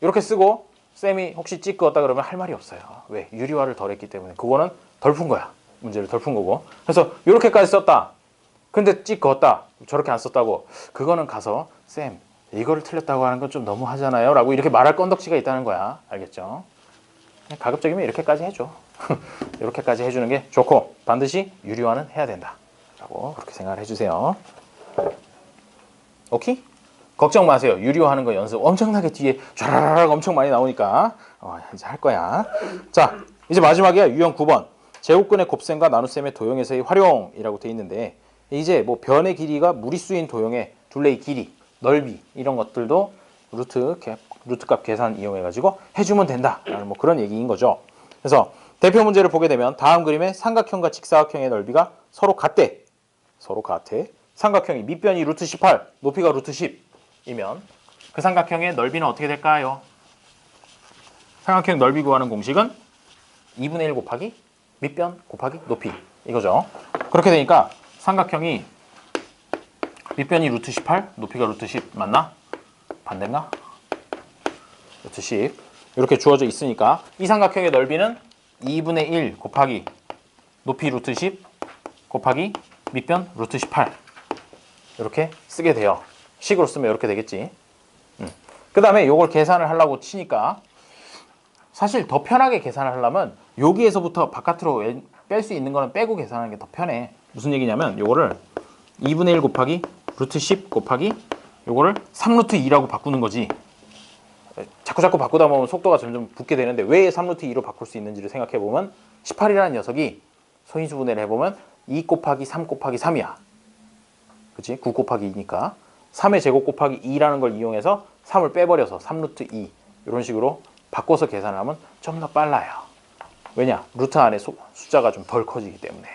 이렇게 쓰고 쌤이 혹시 찍 그었다 그러면 할 말이 없어요. 왜? 유리화를 덜 했기 때문에. 그거는 덜 푼 거야. 문제를 덜 푼 거고. 그래서 이렇게까지 썼다. 근데 찍 그었다. 저렇게 안 썼다고. 그거는 가서 쌤 이거를 틀렸다고 하는 건 좀 너무 하잖아요. 라고 이렇게 말할 건덕지가 있다는 거야. 알겠죠? 가급적이면 이렇게까지 해줘. 이렇게까지 해주는 게 좋고 반드시 유리화는 해야 된다. 라고 그렇게 생각을 해주세요. 오케이? 걱정 마세요. 유리화하는 거 연습 엄청나게 뒤에 촤라라락 엄청 많이 나오니까 이제 할 거야. 자, 이제 마지막이야. 유형 9번. 제곱근의 곱셈과 나눗셈의 도형에서의 활용이라고 돼 있는데 이제 뭐 변의 길이가 무리수인 도형의 둘레의 길이, 넓이 이런 것들도 루트값 계산 이용해가지고 해주면 된다라는 뭐 그런 얘기인 거죠. 그래서 대표 문제를 보게 되면 다음 그림의 삼각형과 직사각형의 넓이가 서로 같대. 삼각형이 밑변이 루트 18, 높이가 루트 10이면 그 삼각형의 넓이는 어떻게 될까요? 삼각형 넓이 구하는 공식은 2분의 1 곱하기 밑변 곱하기 높이 이거죠. 그렇게 되니까 삼각형이 밑변이 루트 18, 높이가 루트 10 맞나? 반대인가? 루트 10 이렇게 주어져 있으니까 이 삼각형의 넓이는 2분의 1 곱하기 높이 루트 10 곱하기 밑변 루트 18 이렇게 쓰게 돼요. 식으로 쓰면 이렇게 되겠지. 그 다음에 이걸 계산을 하려고 치니까 사실 더 편하게 계산을 하려면 여기에서부터 바깥으로 뺄 수 있는 거는 빼고 계산하는 게 더 편해. 무슨 얘기냐면 요거를 2분의 1 곱하기 루트 10 곱하기 요거를 3루트 2라고 바꾸는 거지. 자꾸 바꾸다 보면 속도가 점점 붙게 되는데 왜 3루트 2로 바꿀 수 있는지를 생각해 보면 18이라는 녀석이 소인수분해를 해보면 2 곱하기 3 곱하기 3이야. 그치? 9 곱하기 2니까 3의 제곱 곱하기 2라는 걸 이용해서 3을 빼버려서 3루트 2 이런 식으로 바꿔서 계산을 하면 좀 더 빨라요. 왜냐? 루트 안에 숫자가 좀 덜 커지기 때문에.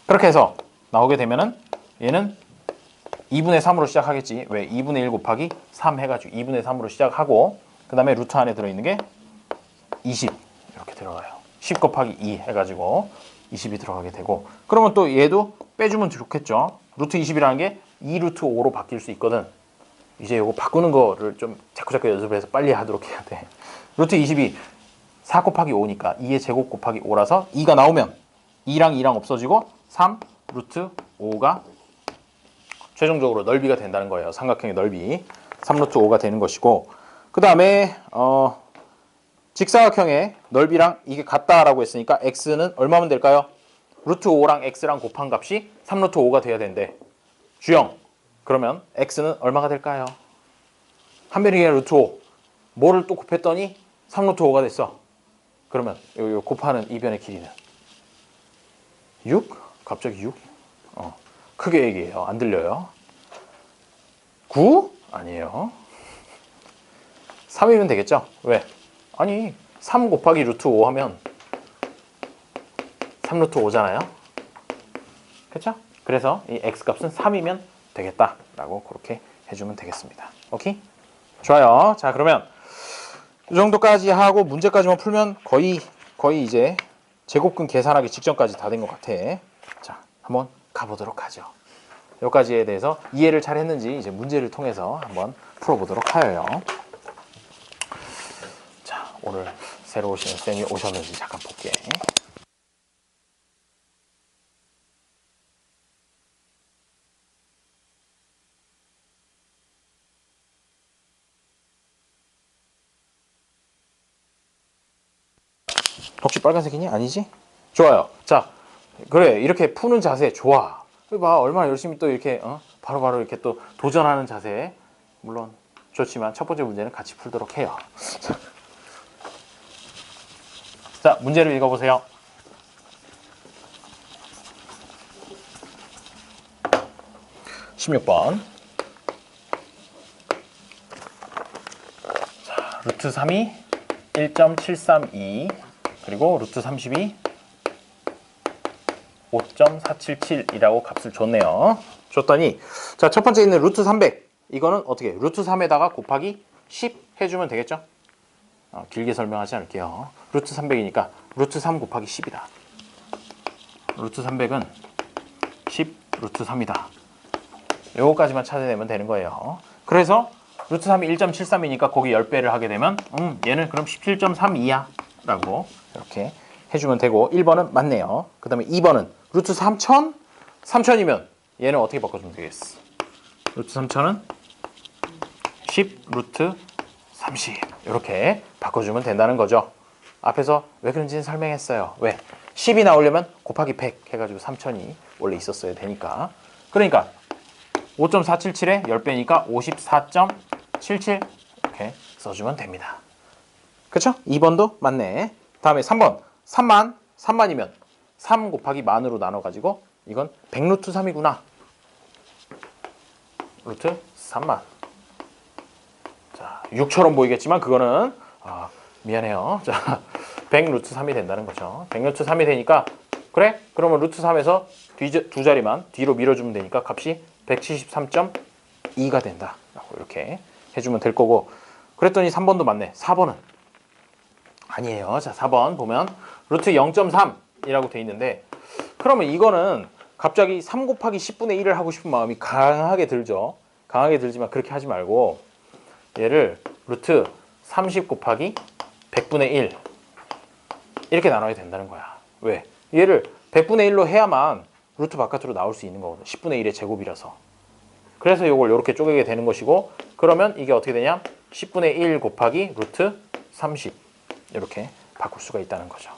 그렇게 해서 나오게 되면은 얘는 2분의 3으로 시작하겠지. 왜? 2분의 1 곱하기 3 해가지고 2분의 3으로 시작하고 그 다음에 루트 안에 들어있는 게 20 이렇게 들어가요. 10 곱하기 2 해가지고 20이 들어가게 되고 그러면 또 얘도 빼주면 좋겠죠. 루트 20이라는 게 2루트 5로 바뀔 수 있거든. 이제 이거 바꾸는 거를 좀 자꾸 연습을 해서 빨리 하도록 해야 돼. 루트 20이 4 곱하기 5니까 2의 제곱 곱하기 5라서 2가 나오면 2랑 2랑 없어지고 3 루트 5가 최종적으로 넓이가 된다는 거예요. 삼각형의 넓이 3루트 5가 되는 것이고 그 다음에 직사각형의 넓이랑 이게 같다라고 했으니까 x는 얼마면 될까요? 루트 5랑 x랑 곱한 값이 3루트 5가 돼야 된대. 주형. 그러면 x는 얼마가 될까요? 한 변이 그냥 루트 5. 뭐를 또 곱했더니 3루트 5가 됐어. 그러면 요 곱하는 이 변의 길이는 6? 갑자기 6? 크게 얘기해요. 안 들려요? 9? 아니에요. 3이면 되겠죠? 왜? 아니 3 곱하기 루트 5 하면 3루트 5잖아요. 그렇죠? 그래서 이 x값은 3이면 되겠다라고 그렇게 해주면 되겠습니다. 오케이? 좋아요. 자 그러면 이 정도까지 하고 문제까지만 풀면 거의 이제 제곱근 계산하기 직전까지 다 된 것 같아. 자 한번 가보도록 하죠. 여기까지에 대해서 이해를 잘 했는지 이제 문제를 통해서 한번 풀어보도록 하여요. 자 오늘 새로 오시는 쌤이 오셨는지 잠깐 볼게. 혹시 빨간색이니? 아니지? 좋아요. 자, 그래 이렇게 푸는 자세 좋아. 봐 얼마나 열심히 또 이렇게 바로바로 이렇게 또 도전하는 자세. 물론 좋지만 첫 번째 문제는 같이 풀도록 해요. 자, 문제를 읽어보세요. 16번. 자, 루트 3이 1.732 그리고 루트 32 5.477이라고 값을 줬네요. 줬더니 자, 첫 번째 있는 루트 300 이거는 어떻게 루트 3에다가 곱하기 10 해주면 되겠죠? 길게 설명하지 않을게요. 루트 300이니까 루트 3 곱하기 10이다. 루트 300은 10 루트 3이다. 요거까지만 찾아내면 되는 거예요. 그래서 루트 3이 1.73이니까 거기 10배를 하게 되면 얘는 그럼 17.32야 라고 이렇게 해주면 되고 1번은 맞네요. 그 다음에 2번은 루트 3000? 3000이면 얘는 어떻게 바꿔주면 되겠어? 루트 3000은 10 루트 30 이렇게 바꿔주면 된다는 거죠. 앞에서 왜 그런지는 설명했어요. 왜? 10이 나오려면 곱하기 100 해가지고 3000이 원래 있었어야 되니까. 그러니까 5.477에 10배니까 54.77 이렇게 써주면 됩니다. 그쵸? 2번도 맞네. 다음에 3번 3만이면 3 곱하기 만으로 나눠가지고 이건 100루트 3이구나. 루트 3만. 자, 6처럼 보이겠지만 그거는 미안해요. 자, 100루트 3이 된다는 거죠. 100루트 3이 되니까 그래? 그러면 루트 3에서 두 자리만 뒤로 밀어주면 되니까 값이 173.2가 된다. 라고 이렇게 해주면 될 거고 그랬더니 3번도 맞네. 4번은 아니에요. 자, 4번 보면 루트 0.3이라고 돼 있는데 그러면 이거는 갑자기 3 곱하기 10분의 1을 하고 싶은 마음이 강하게 들죠. 강하게 들지만 그렇게 하지 말고 얘를 루트 30 곱하기 100분의 1 이렇게 나눠야 된다는 거야. 왜? 얘를 100분의 1로 해야만 루트 바깥으로 나올 수 있는 거거든. 10분의 1의 제곱이라서. 그래서 이걸 이렇게 쪼개게 되는 것이고 그러면 이게 어떻게 되냐? 10분의 1 곱하기 루트 30 이렇게 바꿀 수가 있다는 거죠.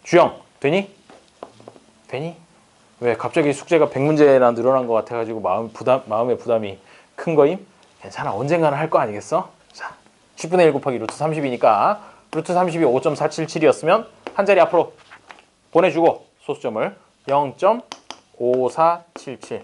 주영, 되니? 되니? 왜 갑자기 숙제가 100문제나 늘어난 것 같아가지고 마음의 부담이 큰 거임? 괜찮아. 언젠가는 할 거 아니겠어? 자, 10분의 1 곱하기 루트 30이니까 루트 30이 5.477이었으면 한 자리 앞으로 보내주고 소수점을 0.5477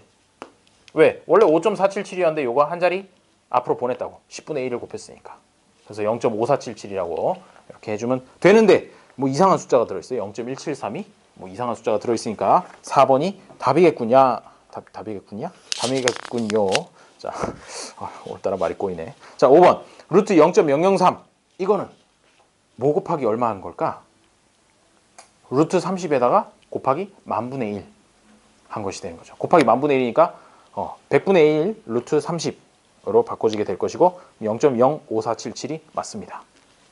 왜? 원래 5.477이었는데 요거 한 자리 앞으로 보냈다고. 10분의 1을 곱했으니까. 그래서 0.5477이라고 이렇게 해주면 되는데 뭐 이상한 숫자가 들어있어요. 0.1732? 뭐 이상한 숫자가 들어있으니까 4번이 답이겠군요. 답이겠군요? 답이겠군요. 자, 오늘따라 말이 꼬이네. 자, 5번 루트 0.003 이거는 뭐 곱하기 얼마 한 걸까? 루트 30에다가 곱하기 만분의 1 한 것이 되는 거죠. 곱하기 만분의 1이니까 100분의 1 루트 30으로 바꿔지게 될 것이고 0.05477이 맞습니다.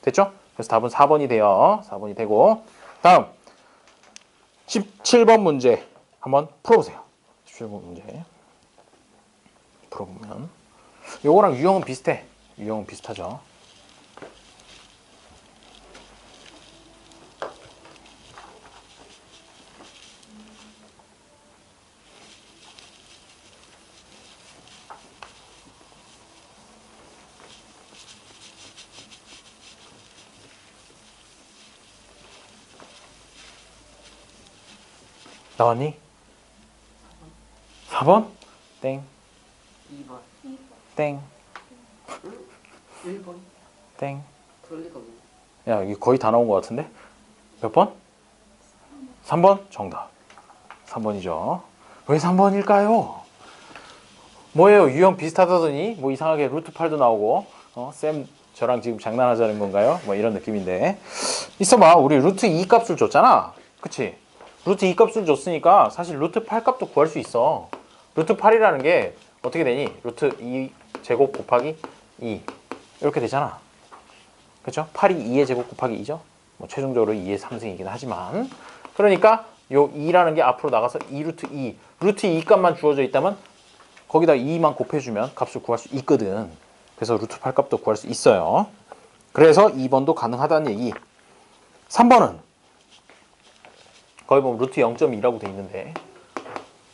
됐죠? 그래서 답은 4번이 돼요. 4번이 되고 다음 17번 문제 한번 풀어보세요. 17번 문제 풀어보면 요거랑 유형은 비슷해. 유형은 비슷하죠. 나왔니? 4번? 땡.
2번.
땡.
1번.
땡.
그럴 리가 없네.
야, 이게 거의 다 나온 것 같은데? 몇 번? 3번? 정답. 3번이죠. 왜 3번일까요? 뭐예요? 유형 비슷하다더니 뭐 이상하게 루트 8도 나오고 쌤 저랑 지금 장난하자는 건가요? 뭐 이런 느낌인데 있어봐. 우리 루트 2 값을 줬잖아. 그치? 루트 2 값을 줬으니까 사실 루트 8 값도 구할 수 있어. 루트 8이라는 게 어떻게 되니? 루트 2 제곱 곱하기 2 이렇게 되잖아. 그렇죠? 8이 2의 제곱 곱하기 2죠. 뭐 최종적으로 2의 3승이긴 하지만 그러니까 요 2라는 게 앞으로 나가서 2 루트 2 루트 2 값만 주어져 있다면 거기다 2만 곱해주면 값을 구할 수 있거든. 그래서 루트 8 값도 구할 수 있어요. 그래서 2번도 가능하다는 얘기. 3번은 거기 보면 루트 0.2라고 돼 있는데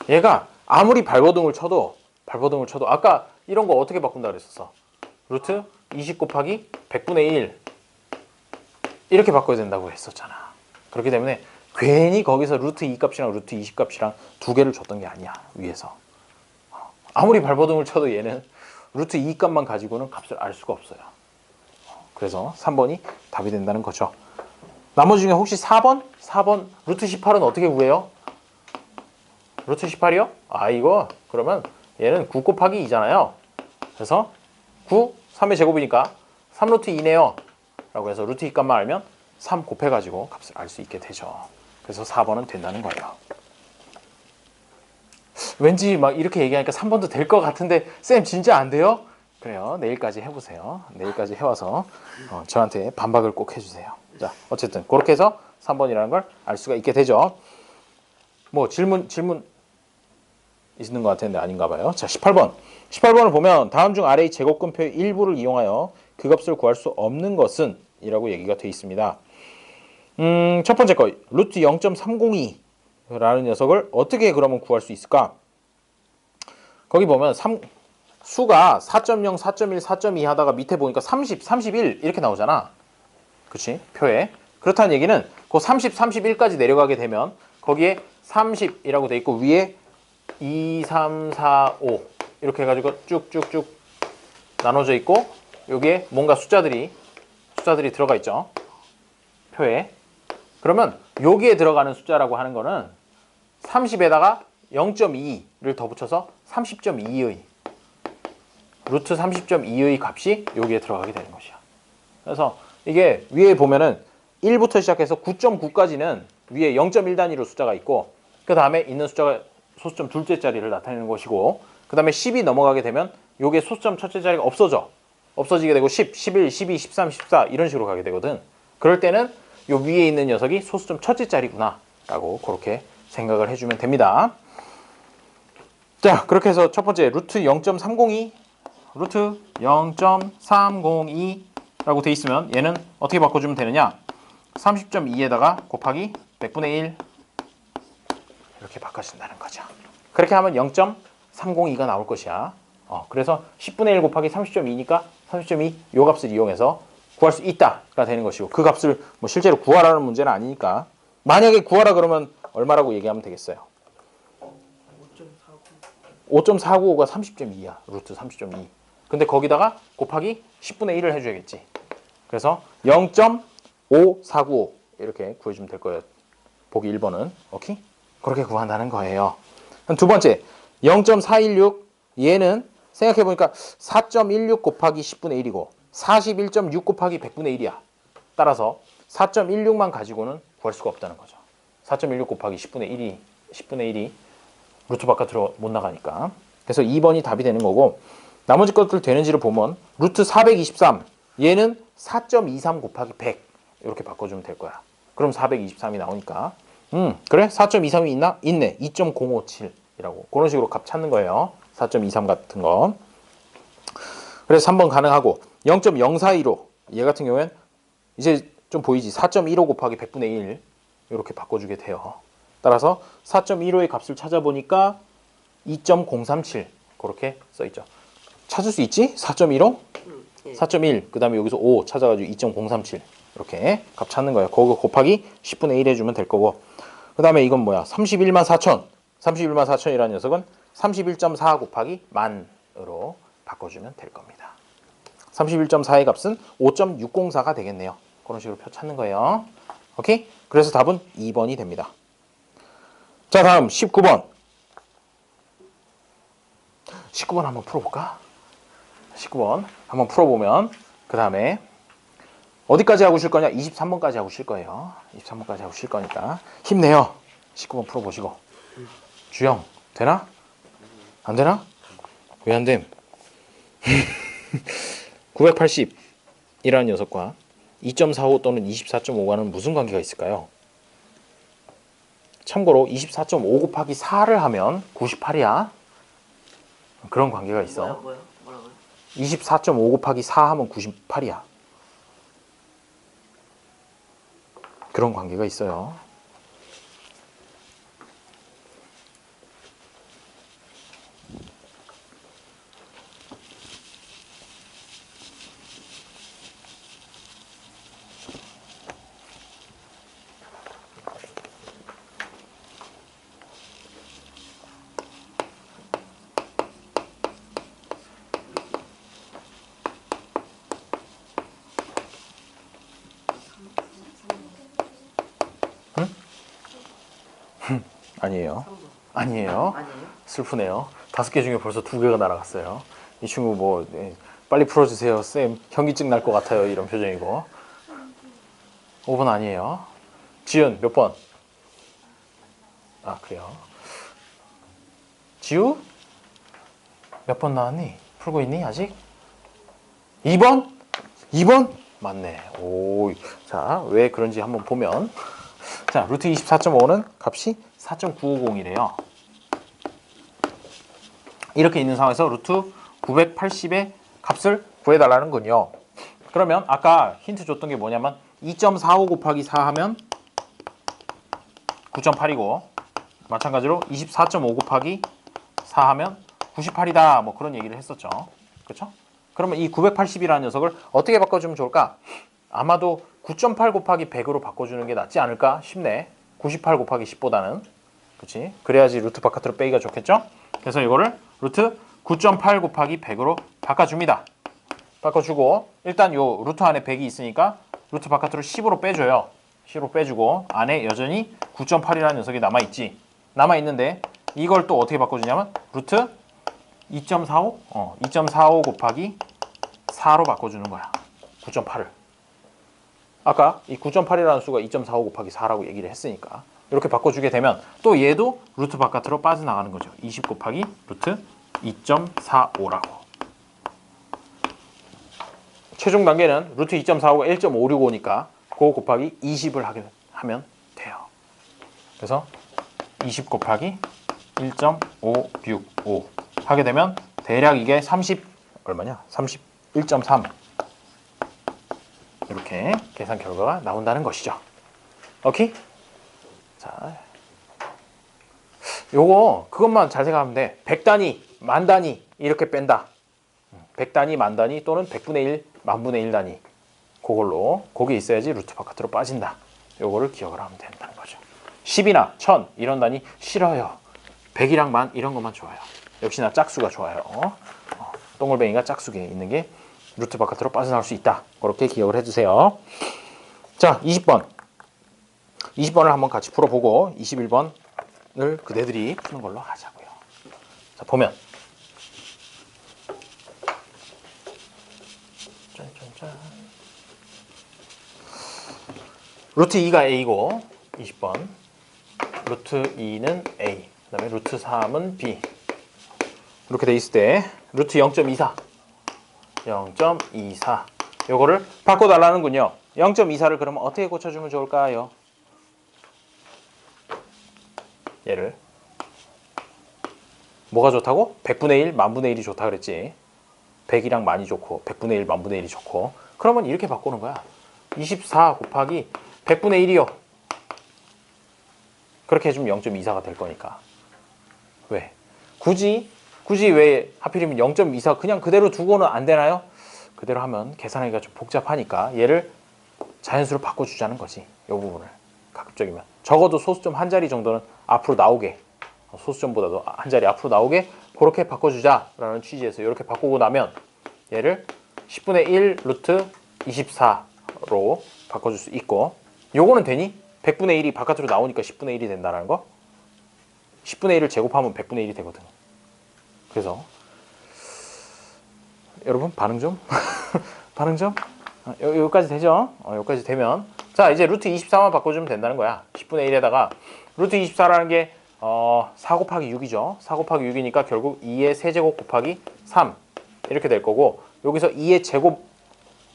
얘가 아무리 발버둥을 쳐도 아까 이런 거 어떻게 바꾼다 그랬었어? 루트 20 곱하기 100분의 1 이렇게 바꿔야 된다고 했었잖아. 그렇기 때문에 괜히 거기서 루트 2 값이랑 루트 20 값이랑 두 개를 줬던 게 아니야. 위에서 아무리 발버둥을 쳐도 얘는 루트 2 값만 가지고는 값을 알 수가 없어요. 그래서 3번이 답이 된다는 거죠. 나머지 중에 혹시 4번? 4번 루트 18은 어떻게 구해요? 루트 18이요? 아 이거 그러면 얘는 9 곱하기 2잖아요. 그래서 9, 3의 제곱이니까 3루트 2네요. 라고 해서 루트 2 값만 알면 3 곱해가지고 값을 알 수 있게 되죠. 그래서 4번은 된다는 거예요. 왠지 막 이렇게 얘기하니까 3번도 될 것 같은데 쌤 진짜 안 돼요? 그래요. 내일까지 해보세요. 내일까지 해와서 저한테 반박을 꼭 해주세요. 자, 어쨌든 그렇게 해서 3번이라는 걸 알 수가 있게 되죠. 뭐 질문 있는 것 같은데 아닌가 봐요. 자, 18번. 18번을 보면 다음 중 아래의 제곱근표의 일부를 이용하여 그 값을 구할 수 없는 것은 이라고 얘기가 되어 있습니다. 첫 번째 거 루트 0.302라는 녀석을 어떻게 그러면 구할 수 있을까? 거기 보면 수가 4.0, 4.1, 4.2 하다가 밑에 보니까 30, 31 이렇게 나오잖아. 그치? 표에. 그렇다는 얘기는 그 30, 31까지 내려가게 되면 거기에 30이라고 돼 있고 위에 2, 3, 4, 5 이렇게 해가지고 쭉쭉쭉 나눠져 있고 여기에 뭔가 숫자들이 들어가 있죠. 표에. 그러면 여기에 들어가는 숫자라고 하는 거는 30에다가 0.2를 더 붙여서 30.2의 루트 30.2의 값이 여기에 들어가게 되는 것이야. 그래서 이게 위에 보면은 1부터 시작해서 9.9까지는 위에 0.1 단위로 숫자가 있고 그 다음에 있는 숫자가 소수점 둘째 자리를 나타내는 것이고 그 다음에 10이 넘어가게 되면 요게 소수점 첫째 자리가 없어지게 되고 10, 11, 12, 13, 14 이런 식으로 가게 되거든. 그럴 때는 요 위에 있는 녀석이 소수점 첫째 자리구나 라고 그렇게 생각을 해주면 됩니다. 자, 그렇게 해서 첫 번째 루트 0.302 루트 0.302라고 돼 있으면 얘는 어떻게 바꿔주면 되느냐? 30.2에다가 곱하기 100분의 1 이렇게 바꿔준다는 거죠. 그렇게 하면 0.302가 나올 것이야. 그래서 10분의 1 곱하기 30.2니까 30.2 요 값을 이용해서 구할 수 있다가 되는 것이고 그 값을 뭐 실제로 구하라는 문제는 아니니까 만약에 구하라 그러면 얼마라고 얘기하면 되겠어요? 5.495가 30.2야. 루트 30.2. 근데 거기다가 곱하기 10분의 1을 해줘야겠지. 그래서 0.5495 이렇게 구해주면 될 거예요. 보기 1번은. 오케이? 그렇게 구한다는 거예요. 두 번째 0.416 얘는 생각해보니까 4.16 곱하기 10분의 1이고 41.6 곱하기 100분의 1이야. 따라서 4.16만 가지고는 구할 수가 없다는 거죠. 4.16 곱하기 10분의 1이 루트 바깥으로 못 나가니까. 그래서 2번이 답이 되는 거고 나머지 것들 되는지를 보면 루트 423 얘는 4.23 곱하기 100 이렇게 바꿔주면 될 거야. 그럼 423이 나오니까 그래? 4.23이 있나? 있네. 2.057이라고 그런 식으로 값 찾는 거예요. 4.23 같은 거. 그래서 3번 가능하고 0.042로 얘 같은 경우엔 이제 좀 보이지? 4.15 곱하기 100분의 1 이렇게 바꿔주게 돼요. 따라서 4.15의 값을 찾아보니까 2.037 그렇게 써있죠. 찾을 수 있지? 4.15? 4.1 그 다음에 여기서 5 찾아가지고 2.037 이렇게 값 찾는 거예요. 그거 곱하기 10분의 1 해주면 될 거고 그 다음에 이건 뭐야? 31만 4천 31만 4천이라는 녀석은 31.4 곱하기 만으로 바꿔주면 될 겁니다. 31.4의 값은 5.604가 되겠네요. 그런 식으로 표 찾는 거예요. 오케이? 그래서 답은 2번이 됩니다. 자, 다음 19번. 19번 한번 풀어볼까? 19번 한번 풀어보면 그 다음에 어디까지 하고 쉴 거냐? 23번까지 하고 쉴 거예요. 23번까지 하고 쉴 거니까 힘내요. 19번 풀어보시고. 주영, 되나? 안 되나? 왜 안 됨? 980이라는 녀석과 2.45 또는 24.5과는 무슨 관계가 있을까요? 참고로 24.5 곱하기 4를 하면 98이야. 그런 관계가 있어.
뭐라고요?
24.5 곱하기 4 하면 98이야. 그런 관계가 있어요. 아니에요.
3번.
아니에요.
아니에요?
슬프네요. 5개 중에 벌써 2개가 날아갔어요. 이 친구 뭐 빨리 풀어주세요. 쌤 현기증 날 것 같아요. 이런 표정이고. 5번 아니에요. 지은 몇 번? 아 그래요. 지우? 몇 번 나왔니? 풀고 있니 아직? 2번? 2번? 맞네. 오, 자, 왜 그런지 한번 보면 자, 루트 24.5는 값이 4.950이래요. 이렇게 있는 상황에서 루트 980의 값을 구해달라는군요. 그러면 아까 힌트 줬던 게 뭐냐면 2.45 곱하기 4 하면 9.8이고 마찬가지로 24.5 곱하기 4 하면 98이다. 뭐 그런 얘기를 했었죠. 그렇죠? 그러면 이 980이라는 녀석을 어떻게 바꿔주면 좋을까? 아마도 9.8 곱하기 100으로 바꿔주는 게 낫지 않을까 싶네. 98 곱하기 10보다는. 그렇지? 그래야지 루트 바깥으로 빼기가 좋겠죠? 그래서 이거를 루트 9.8 곱하기 100으로 바꿔줍니다. 바꿔주고 일단 요 루트 안에 100이 있으니까 루트 바깥으로 10으로 빼줘요. 10으로 빼주고 안에 여전히 9.8이라는 녀석이 남아있지. 남아있는데 이걸 또 어떻게 바꿔주냐면 루트 2.45? 2.45 곱하기 4로 바꿔주는 거야. 9.8을. 아까 이 9.8이라는 수가 2.45 곱하기 4라고 얘기를 했으니까 이렇게 바꿔주게 되면 또 얘도 루트 바깥으로 빠져나가는 거죠. 20 곱하기 루트 2.45라고. 최종 단계는 루트 2.45가 1.565니까 그거 곱하기 20을 하면 돼요. 그래서 20 곱하기 1.565 하게 되면 대략 이게 30 얼마냐? 31.3 이렇게 계산 결과가 나온다는 것이죠. 오케이? 자, 요거 그것만 잘 생각하면 돼. 100단위, 만 단위 이렇게 뺀다. 100단위, 만 단위 또는 100분의 1, 만분의 1 단위. 그걸로 거기 있어야지 루트 바깥으로 빠진다. 요거를 기억을 하면 된다는 거죠. 10이나 1000 이런 단위 싫어요. 100이랑 만 이런 것만 좋아요. 역시나 짝수가 좋아요. 동글뱅이가 짝수에 있는 게 루트 바깥으로 빠져나올 수 있다. 그렇게 기억을 해주세요. 자, 20번. 20번을 한번 같이 풀어보고 21번을 그대들이 푸는 걸로 하자고요. 자, 보면 짠짠짠. 루트 2가 A고 20번 루트 2는 A 그 다음에 루트 3은 B 이렇게 돼 있을 때 루트 0.24 0.24 요거를 바꿔달라는군요. 0.24를 그러면 어떻게 고쳐주면 좋을까요? 얘를 뭐가 좋다고? 100분의 1, 만분의 1이 좋다 그랬지. 100이랑 만이 좋고 100분의 1, 만분의 1이 좋고 그러면 이렇게 바꾸는 거야. 24 곱하기 100분의 1이요. 그렇게 해주면 0.24가 될 거니까. 왜? 굳이 왜 하필이면 0.24 그냥 그대로 두고는 안 되나요? 그대로 하면 계산하기가 좀 복잡하니까 얘를 자연수로 바꿔주자는 거지. 이 부분을 가급적이면 적어도 소수점 한 자리 정도는 앞으로 나오게 소수점보다도 한 자리 앞으로 나오게 그렇게 바꿔주자라는 취지에서 이렇게 바꾸고 나면 얘를 10분의 1 루트 24로 바꿔줄 수 있고 요거는 되니? 100분의 1이 바깥으로 나오니까 10분의 1이 된다는 거 10분의 1을 제곱하면 100분의 1이 되거든. 그래서 여러분 반응 좀 반응 좀 여기까지 되죠? 여기까지 되면 자 이제 루트 24만 바꿔주면 된다는 거야. 10분의 1에다가 루트 24라는 게 4 곱하기 6이죠. 4 곱하기 6이니까 결국 2의 세제곱 곱하기 3 이렇게 될 거고 여기서 2의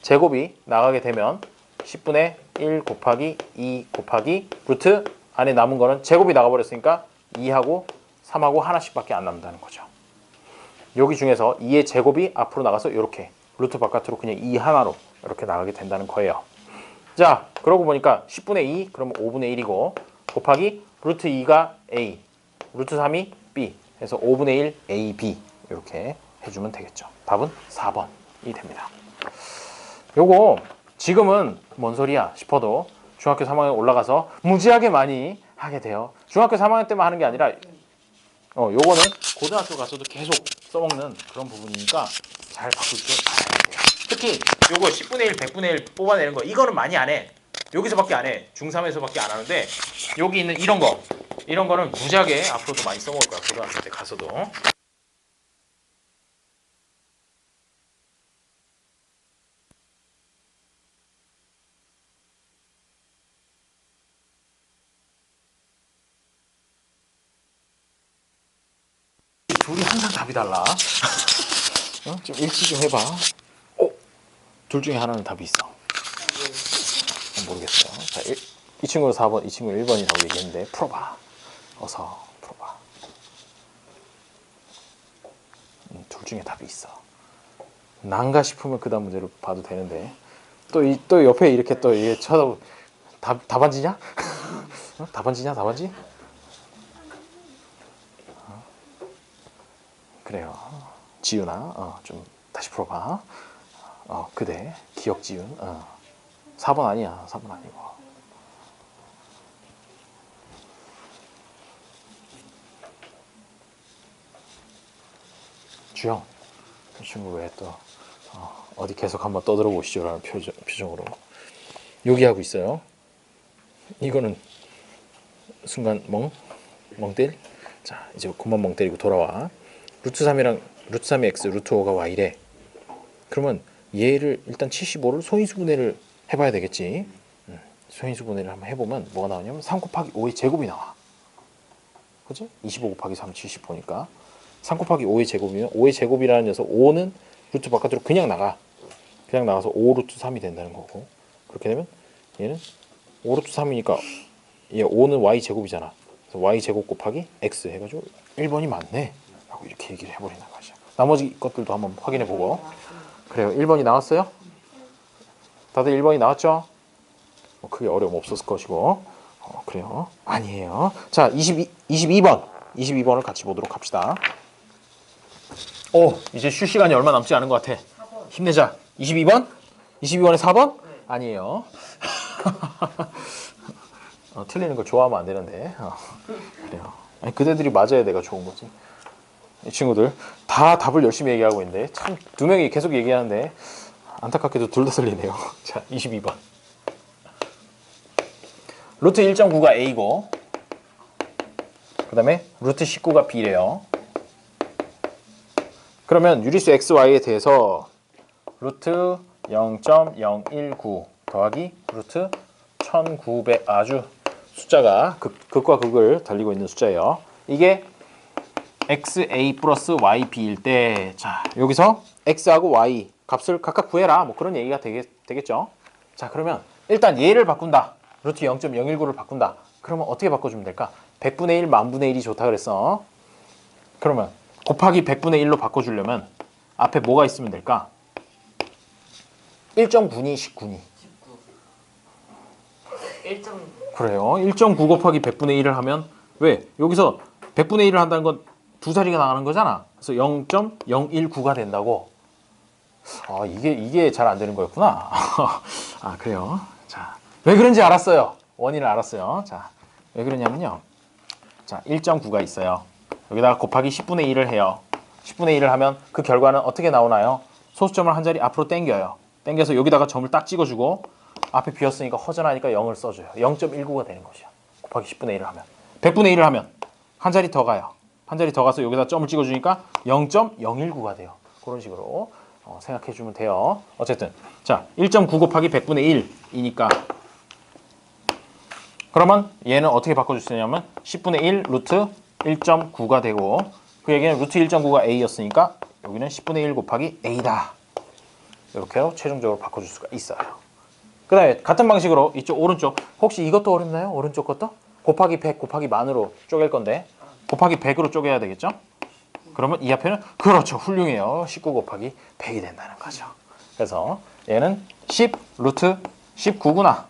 제곱이 나가게 되면 10분의 1 곱하기 2 곱하기 루트 안에 남은 거는 제곱이 나가버렸으니까 2하고 3하고 하나씩밖에 안 남는다는 거죠. 여기 중에서 2의 제곱이 앞으로 나가서 이렇게 루트 바깥으로 그냥 2 하나로 이렇게 나가게 된다는 거예요. 자, 그러고 보니까 10분의 2 그러면 5분의 1이고 곱하기 루트 2가 A, 루트 3이 B 해서 5분의 1 AB 이렇게 해주면 되겠죠. 답은 4번이 됩니다. 요거 지금은 뭔 소리야 싶어도 중학교 3학년 올라가서 무지하게 많이 하게 돼요. 중학교 3학년 때만 하는 게 아니라 요거는 고등학교 가서도 계속 써먹는 그런 부분이니까 잘 바꿀 줄 알아야 돼요. 특히 요거 10분의 1, 100분의 1 뽑아내는 거 이거는 많이 안 해. 여기서밖에 안 해. 중3에서밖에 안 하는데 여기 있는 이런 거 이런 거는 무지하게 앞으로도 많이 써먹을 거야. 고등학교 때 가서도. 둘이 항상 답이 달라. 좀 일치 좀 해봐. 둘 중에 하나는 답이 있어. 모르겠어. 자, 이 친구는 4번, 이 친구는 1번이라고 얘기했는데 풀어봐. 어서 풀어봐. 둘 중에 답이 있어. 난가 싶으면 그 다음 문제를 봐도 되는데 또 옆에 이렇게 또 이게 쳐다보 답안지냐? 답안지냐? 답안지? 그래요. 지윤아, 좀 다시 풀어봐. 그대 기억 지윤. 4번 아니야. 4번 아니고. 주영, 이 친구 왜 또 어디 계속 한번 떠들어 보시죠라는 표정으로 여기 하고 있어요. 이거는 순간 멍 때릴. 자, 이제 그만 멍 때리고 돌아와. 루트 3이랑 루트 3이 x, 루트 5가 y래. 그러면 얘를 일단 75를 소인수분해를 해봐야 되겠지. 소인수분해를 한번 해보면 뭐가 나오냐면 3 곱하기 5의 제곱이 나와. 그치? 25 곱하기 3, 75니까 3 곱하기 5의 제곱이면 5의 제곱이라는 녀석 5는 루트 바깥으로 그냥 나가. 그냥 나가서 5 루트 3이 된다는 거고. 그렇게 되면 얘는 5 루트 3이니까 얘 5는 y 제곱이잖아. 그래서 y 제곱 곱하기 x 해가지고 1번이 맞네 라고 이렇게 얘기를 해버리는 거죠. 나머지 것들도 한번 확인해 보고. 그래요. 1번이 나왔어요? 다들 1번이 나왔죠? 뭐 크게 어려움 없었을 것이고. 그래요. 아니에요. 자, 22번을 같이 보도록 합시다. 이제 쉴 시간이 얼마 남지 않은 것 같아.
4번.
힘내자. 22번? 22번에 4번? 네. 아니에요. 틀리는 걸 좋아하면 안 되는데. 그래요. 아니, 그대들이 맞아야 내가 좋은 거지. 이 친구들 다 답을 열심히 얘기하고 있는데 참 두 명이 계속 얘기하는데 안타깝게도 둘 다 틀리네요. 자, 22번. 루트 1.9가 A고 그 다음에 루트 19가 B래요. 그러면 유리수 XY에 대해서 루트 0.019 더하기 루트 1900 아주 숫자가 극과 극을 달리고 있는 숫자예요. 이게 XA 플러스 YB일 때, 자, 여기서 X하고 Y 값을 각각 구해라. 뭐 그런 얘기가 되겠죠. 자, 그러면 일단 얘를 바꾼다. 루트 0.019를 바꾼다. 그러면 어떻게 바꿔주면 될까? 100분의 1, 만분의 1이 좋다 그랬어. 그러면 곱하기 100분의 1로 바꿔주려면 앞에 뭐가 있으면 될까? 1.9니 19니?
19. 1.9.
그래요. 1.9 곱하기 100분의 1을 하면 왜? 여기서 100분의 1을 한다는 건 두 자리가 나가는 거잖아. 그래서 0.019가 된다고. 이게 잘 안 되는 거였구나. 그래요. 자, 왜 그런지 알았어요. 원인을 알았어요. 자, 왜 그러냐면요. 자, 1.9가 있어요. 여기다가 곱하기 10분의 1을 해요. 10분의 1을 하면 그 결과는 어떻게 나오나요? 소수점을 한 자리 앞으로 당겨요. 당겨서 여기다가 점을 딱 찍어주고 앞에 비었으니까 허전하니까 0을 써줘요. 0.19가 되는 것이야. 곱하기 10분의 1을 하면. 100분의 1을 하면 한 자리 더 가요. 한 자리 더 가서 여기다 점을 찍어주니까 0.019가 돼요. 그런 식으로 생각해주면 돼요. 어쨌든 자, 1.9 곱하기 100분의 1이니까 그러면 얘는 어떻게 바꿔줄 수 있냐면 10분의 1 루트 1.9가 되고 그 얘기는 루트 1.9가 A였으니까 여기는 10분의 1 곱하기 A다. 이렇게 최종적으로 바꿔줄 수가 있어요. 그 다음에 같은 방식으로 이쪽 오른쪽 혹시 이것도 어렵나요? 오른쪽 것도? 곱하기 100 곱하기 만으로 쪼갤 건데 곱하기 100으로 쪼개야 되겠죠? 그러면 이 앞에는 그렇죠. 훌륭해요. 19 곱하기 100이 된다는 거죠. 그래서 얘는 10 루트 19구나.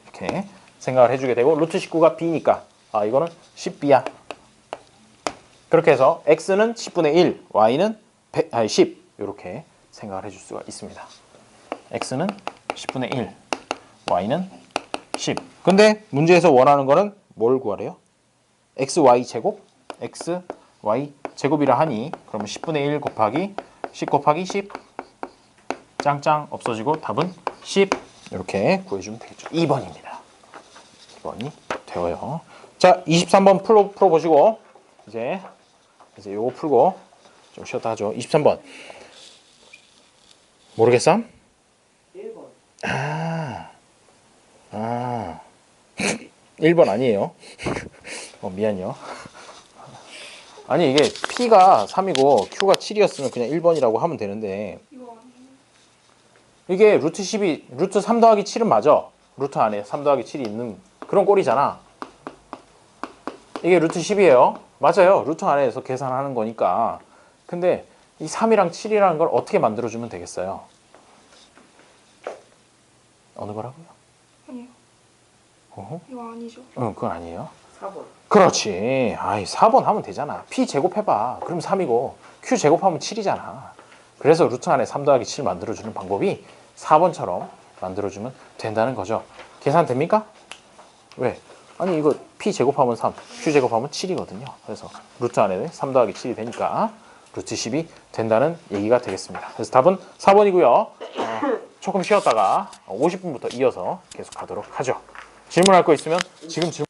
이렇게 생각을 해주게 되고 루트 19가 B니까 이거는 10B야. 그렇게 해서 X는 10분의 1, Y는 10 이렇게 생각을 해줄 수가 있습니다. X는 10분의 1, Y는 10. 근데 문제에서 원하는 거는 뭘 구하래요? XY 제곱? XY 제곱이라 하니 그러면 10분의 1 곱하기 10 곱하기 10 짱짱 없어지고 답은 10 이렇게 구해주면 되겠죠. 2번입니다. 2번이 되어요. 자. 자, 23번 풀어보시고 이제 요거 풀고 좀 쉬었다 하죠. 23번 모르겠삼?
1번.
아 1번 아니에요. 미안요. 아니 이게 P가 3이고 Q가 7이었으면 그냥 1번이라고 하면 되는데
이거 아니에요?
이게 루트 10이 루트 3 더하기 7은 맞아. 루트 안에 3 더하기 7이 있는 그런 꼴이잖아. 이게 루트 10이에요. 맞아요. 루트 안에서 계산하는 거니까. 근데 이 3이랑 7이라는 걸 어떻게 만들어주면 되겠어요? 어느 거라고요?
아니요.
어허?
이거 아니죠.
응, 그건 아니에요.
4번.
그렇지. 아이, 4번 하면 되잖아. P 제곱해봐. 그럼 3이고 Q 제곱하면 7이잖아. 그래서 루트 안에 3 더하기 7 만들어주는 방법이 4번처럼 만들어주면 된다는 거죠. 계산 됩니까? 왜? 아니 이거 P 제곱하면 3, Q 제곱하면 7이거든요. 그래서 루트 안에 3 더하기 7이 되니까 루트 10이 된다는 얘기가 되겠습니다. 그래서 답은 4번이고요. 조금 쉬었다가 50분부터 이어서 계속 하도록 하죠. 질문할 거 있으면 지금 질문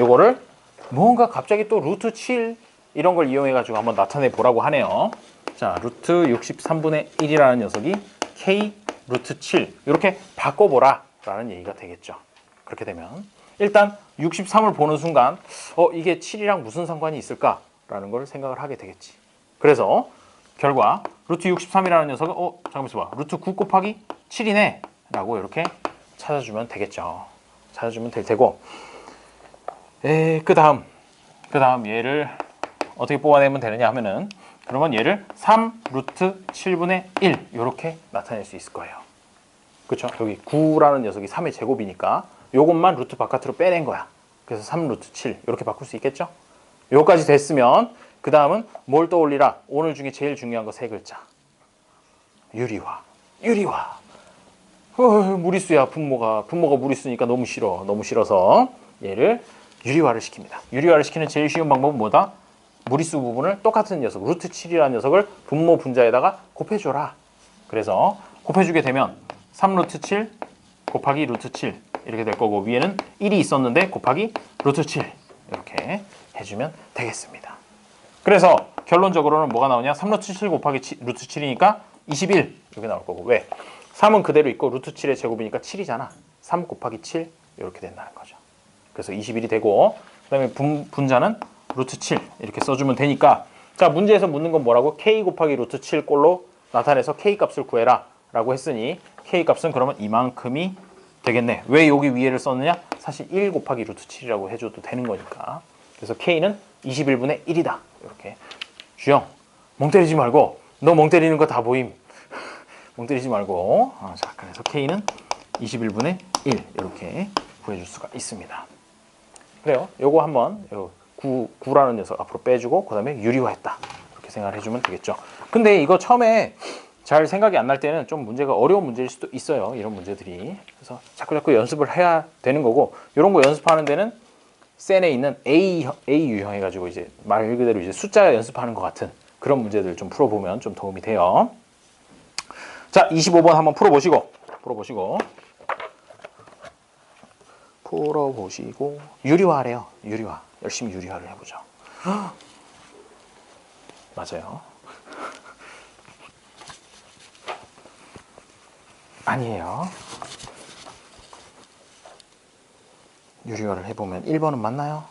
요거를 뭔가 갑자기 또 루트 7 이런 걸 이용해 가지고 한번 나타내 보라고 하네요. 자, 루트 63분의 1이라는 녀석이 k 루트 7 이렇게 바꿔보라 라는 얘기가 되겠죠. 그렇게 되면 일단 63을 보는 순간 이게 7이랑 무슨 상관이 있을까라는 걸 생각을 하게 되겠지. 그래서 결과 루트 63이라는 녀석은 잠깐만 있어봐. 루트 9 곱하기 7이네 라고 이렇게 찾아주면 되겠죠. 찾아주면 될 테고 그 다음 얘를 어떻게 뽑아내면 되느냐 하면은 그러면 얘를 3 루트 7분의 1 이렇게 나타낼 수 있을 거예요. 그렇죠? 여기 9라는 녀석이 3의 제곱이니까 요것만 루트 바깥으로 빼낸 거야. 그래서 3 루트 7 이렇게 바꿀 수 있겠죠? 요까지 됐으면 그 다음은 뭘 떠올리라? 오늘 중에 제일 중요한 거 세 글자. 유리화. 무리수야 분모가 무리수니까 너무 싫어. 너무 싫어서 얘를 유리화를 시킵니다. 유리화를 시키는 제일 쉬운 방법은 뭐다? 무리수 부분을 똑같은 녀석 루트 7이라는 녀석을 분모 분자에다가 곱해줘라. 그래서 곱해주게 되면 3 루트 7 곱하기 루트 7 이렇게 될 거고 위에는 1이 있었는데 곱하기 루트 7 이렇게 해주면 되겠습니다. 그래서 결론적으로는 뭐가 나오냐? 3 루트 7 곱하기 루트 7이니까 21 이렇게 나올 거고 왜? 3은 그대로 있고 루트 7의 제곱이니까 7이잖아. 3 곱하기 7 이렇게 된다는 거죠. 그래서 21이 되고 그 다음에 분자는 루트 7 이렇게 써주면 되니까 자 문제에서 묻는 건 뭐라고? k 곱하기 루트 7 꼴로 나타내서 k 값을 구해라 라고 했으니 k 값은 그러면 이만큼이 되겠네. 왜 여기 위에를 썼느냐? 사실 1 곱하기 루트 7이라고 해줘도 되는 거니까. 그래서 k는 21분의 1이다. 이렇게 주영 멍 때리지 말고 너 멍 때리는 거 다 보임. 멍 때리지 말고 자 그래서 k는 21분의 1 이렇게 구해줄 수가 있습니다. 그래요. 요거 한번 9라는 녀석 앞으로 빼주고 그 다음에 유리화했다. 이렇게 생각을 해주면 되겠죠. 근데 이거 처음에 잘 생각이 안 날 때는 좀 문제가 어려운 문제일 수도 있어요. 이런 문제들이. 그래서 자꾸 연습을 해야 되는 거고 이런 거 연습하는 데는 센에 있는 A 유형 해가지고 이제 말 그대로 이제 숫자 연습하는 것 같은 그런 문제들 좀 풀어보면 좀 도움이 돼요. 자, 25번 한번 풀어보시고 유리화하래요. 유리화. 열심히 유리화를 해보죠. 맞아요. 아니에요. 유리화를 해보면 1번은 맞나요?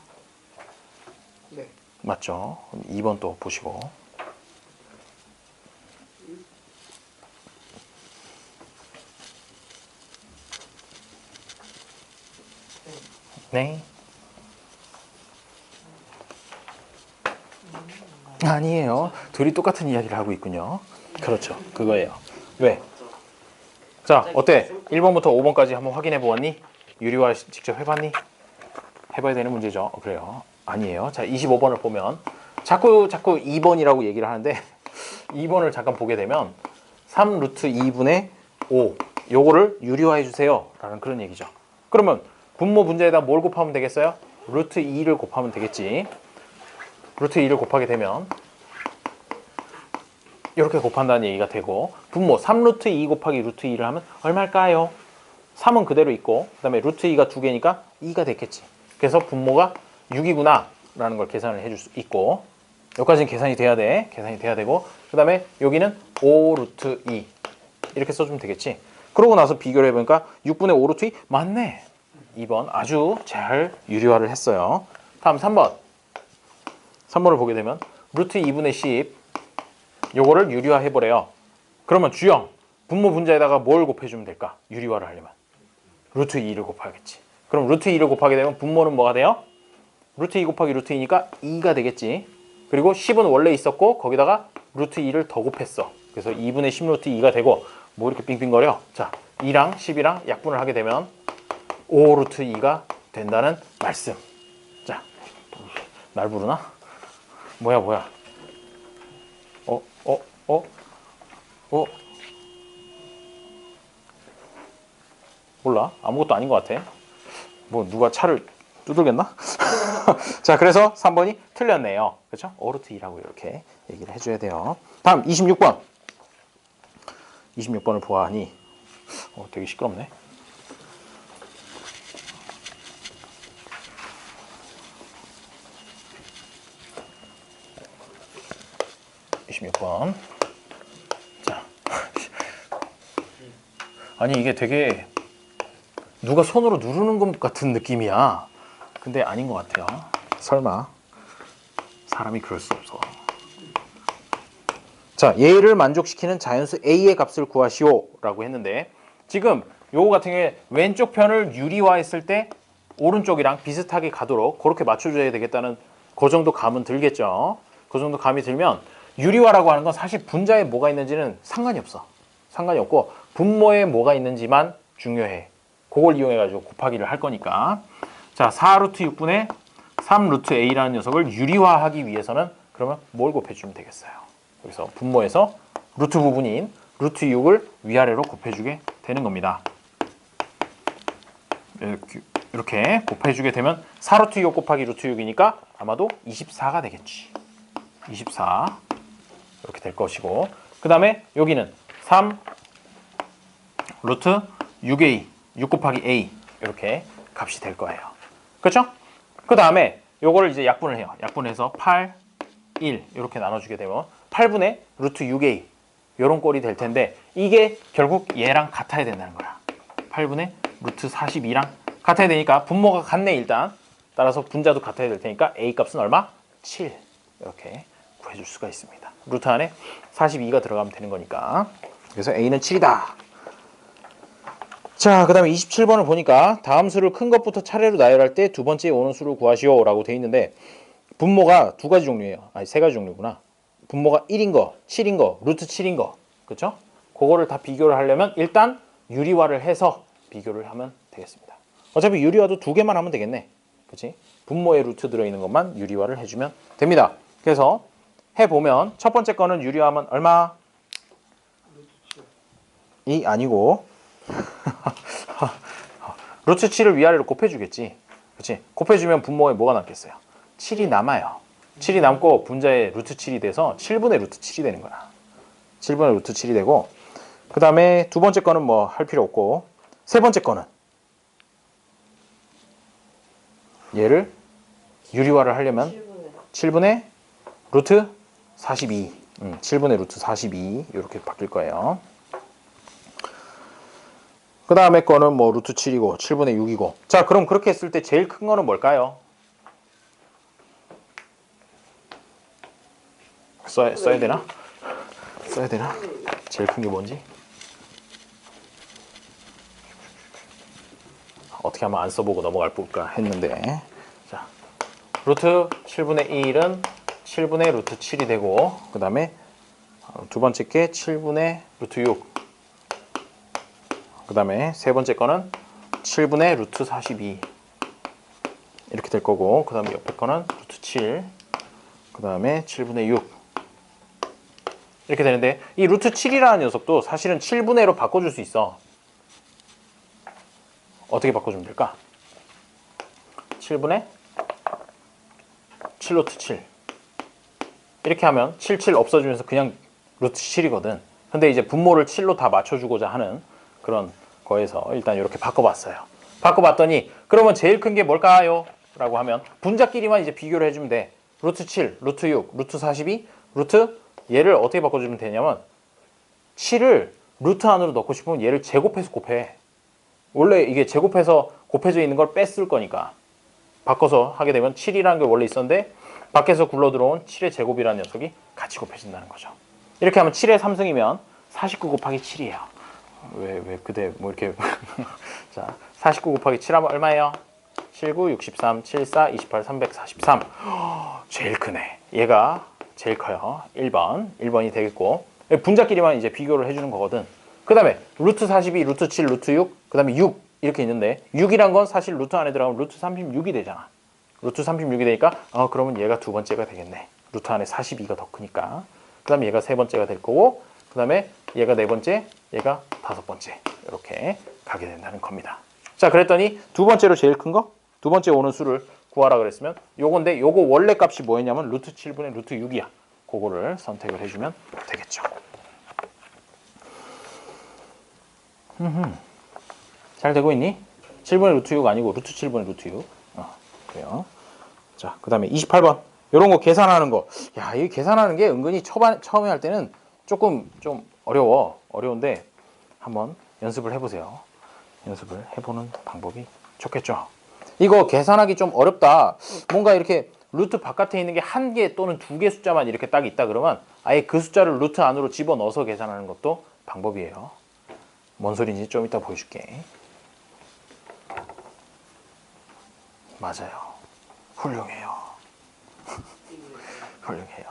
네.
맞죠. 2번 또 보시고. 네. 아니에요. 둘이 똑같은 이야기를 하고 있군요. 그렇죠. 그거예요. 왜? 자, 어때? 1번부터 5번까지 한번 확인해 보았니? 유리화 직접 해봤니? 해봐야 되는 문제죠. 그래요. 아니에요. 자, 25번을 보면 자꾸 2번이라고 얘기를 하는데 2번을 잠깐 보게 되면 3 루트 2분의 5 요거를 유리화해 주세요 라는 그런 얘기죠. 그러면 분모 분자에다 뭘 곱하면 되겠어요? 루트 2를 곱하면 되겠지. 루트 2를 곱하게 되면 이렇게 곱한다는 얘기가 되고 분모 3 루트 2 곱하기 루트 2를 하면 얼마일까요? 3은 그대로 있고 그 다음에 루트 2가 2개니까 2가 됐겠지. 그래서 분모가 6이구나 라는 걸 계산을 해줄 수 있고 여기까지는 계산이 돼야 되고 그 다음에 여기는 5 루트 2 이렇게 써주면 되겠지. 그러고 나서 비교를 해보니까 6분의 5 루트 2 맞네. 2번 아주 잘 유리화를 했어요. 다음 3번을 보게 되면 루트 2분의 10 요거를 유리화해보래요. 그러면 주영 분모 분자에다가 뭘 곱해주면 될까? 유리화를 하려면 루트 2를 곱하겠지. 그럼 루트 2를 곱하게 되면 분모는 뭐가 돼요? 루트 2 곱하기 루트 2니까 2가 되겠지. 그리고 10은 원래 있었고 거기다가 루트 2를 더 곱했어. 그래서 2분의 10 루트 2가 되고 뭐 이렇게 빙빙거려. 자, 2랑 10이랑 약분을 하게 되면 5 루트 2가 된다는 말씀. 자, 날 부르나? 뭐야? 몰라. 아무것도 아닌 것 같아. 뭐 누가 차를 두들겼나? 자, 그래서 3번이 틀렸네요. 그렇죠? 5 루트 2라고 이렇게 얘기를 해줘야 돼요. 다음 26번. 26번을 보아하니 되게 시끄럽네. 26번. 자. 아니 이게 되게 누가 손으로 누르는 것 같은 느낌이야. 근데 아닌 것 같아요. 설마. 사람이 그럴 수 없어. 자, 얘를 만족시키는 자연수 A의 값을 구하시오 라고 했는데 지금 요거 같은 경우에 왼쪽 편을 유리화했을 때 오른쪽이랑 비슷하게 가도록 그렇게 맞춰줘야 되겠다는 그 정도 감은 들겠죠. 그 정도 감이 들면 유리화라고 하는 건 사실 분자에 뭐가 있는지는 상관이 없어. 상관이 없고 분모에 뭐가 있는지만 중요해. 그걸 이용해가지고 곱하기를 할 거니까. 자, 4루트 6분의 3루트 A라는 녀석을 유리화하기 위해서는 그러면 뭘 곱해주면 되겠어요. 여기서 분모에서 루트 부분인 루트 6을 위아래로 곱해주게 되는 겁니다. 이렇게 곱해주게 되면 4루트 6 곱하기 루트 6이니까 아마도 24가 되겠지. 24 이렇게 될 것이고 그 다음에 여기는 3 루트 6a 6 곱하기 a 이렇게 값이 될 거예요. 그렇죠? 그 다음에 요거를 이제 약분을 해요. 약분해서 8, 1 이렇게 나눠주게 되면 8분의 루트 6a 이런 꼴이 될 텐데 이게 결국 얘랑 같아야 된다는 거야. 8분의 루트 42랑 같아야 되니까 분모가 같네 일단. 따라서 분자도 같아야 될 테니까 a 값은 얼마? 7 이렇게 구해줄 수가 있습니다. 루트 안에 42가 들어가면 되는 거니까. 그래서 a는 7이다. 자, 그 다음에 27번을 보니까 다음 수를 큰 것부터 차례로 나열할 때 두 번째에 오는 수를 구하시오 라고 돼 있는데 분모가 두 가지 종류예요. 아니 세 가지 종류구나. 분모가 1인 거, 7인 거, 루트 7인 거. 그렇죠? 그거를 다 비교를 하려면 일단 유리화를 해서 비교를 하면 되겠습니다. 어차피 유리화도 두 개만 하면 되겠네. 그렇지? 분모에 루트 들어있는 것만 유리화를 해주면 됩니다. 그래서 해보면 첫 번째 거는 유리화하면 얼마? 이 아니고 루트 7을 위아래로 곱해주겠지. 그렇지? 곱해주면 분모에 뭐가 남겠어요? 7이 남아요. 7이 남고 분자에 루트 7이 돼서 7분의 루트 7이 되는 거야. 7분의 루트 7이 되고 그 다음에 두 번째 거는 뭐 할 필요 없고 세 번째 거는 얘를 유리화를 하려면 7분의 루트 42 7분의 루트 42 이렇게 바뀔 거예요. 그 다음에 거는 뭐 루트 7이고 7분의 6이고 자 그럼 그렇게 했을 때 제일 큰 거는 뭘까요? 써야 되나? 써야 되나? 제일 큰 게 뭔지? 어떻게 하면 안 써보고 넘어갈 볼까 했는데 자 루트 7분의 1은 7분의 루트 7이 되고 그 다음에 두 번째 게 7분의 루트 6 그 다음에 세 번째 거는 7분의 루트 42 이렇게 될 거고 그 다음에 옆에 거는 루트 7 그 다음에 7분의 6 이렇게 되는데 이 루트 7이라는 녀석도 사실은 7분의로 바꿔줄 수 있어. 어떻게 바꿔주면 될까? 7분의 7루트 7 이렇게 하면 7, 7 없어지면서 그냥 루트 7이거든. 근데 이제 분모를 7로 다 맞춰주고자 하는 그런 거에서 일단 이렇게 바꿔봤어요. 바꿔봤더니 그러면 제일 큰 게 뭘까요? 라고 하면 분자끼리만 이제 비교를 해주면 돼. 루트 7, 루트 6, 루트 42, 루트 얘를 어떻게 바꿔주면 되냐면 7을 루트 안으로 넣고 싶으면 얘를 제곱해서 곱해. 원래 이게 제곱해서 곱해져 있는 걸 뺐을 거니까 바꿔서 하게 되면 7이라는 게 원래 있었는데 밖에서 굴러 들어온 7의 제곱이라는 녀석이 같이 곱해진다는 거죠. 이렇게 하면 7의 3승이면 49 곱하기 7이에요. 왜 그대 뭐 이렇게 자 49 곱하기 7 하면 얼마예요? 79, 63, 74, 28, 343 제일 크네. 얘가 제일 커요. 1번이 되겠고 분자끼리만 이제 비교를 해주는 거거든. 그 다음에 루트 42, 루트 7, 루트 6, 그 다음에 6 이렇게 있는데 6이란 건 사실 루트 안에 들어가면 루트 36이 되잖아. 루트 36이 되니까 그러면 얘가 두 번째가 되겠네. 루트 안에 42가 더 크니까. 그 다음에 얘가 세 번째가 될 거고 그 다음에 얘가 네 번째, 얘가 다섯 번째 이렇게 가게 된다는 겁니다. 자 그랬더니 두 번째로 제일 큰 거? 두 번째 오는 수를 구하라 그랬으면 요건데 요거 원래 값이 뭐였냐면 루트 7분의 루트 6이야. 그거를 선택을 해주면 되겠죠. 잘 되고 있니? 7분의 루트 6 아니고 루트 7분의 루트 6. 그래요. 자, 그 다음에 28번. 이런 거 계산하는 거. 야, 이 계산하는 게 은근히 처음에 할 때는 조금 좀 어려운데 한번 연습을 해보세요. 연습을 해보는 방법이 좋겠죠. 이거 계산하기 좀 어렵다. 뭔가 이렇게 루트 바깥에 있는 게 한 개 또는 두 개 숫자만 이렇게 딱 있다 그러면 아예 그 숫자를 루트 안으로 집어넣어서 계산하는 것도 방법이에요. 뭔 소리인지 좀 이따 보여줄게. 맞아요. 훌륭해요. 훌륭해요.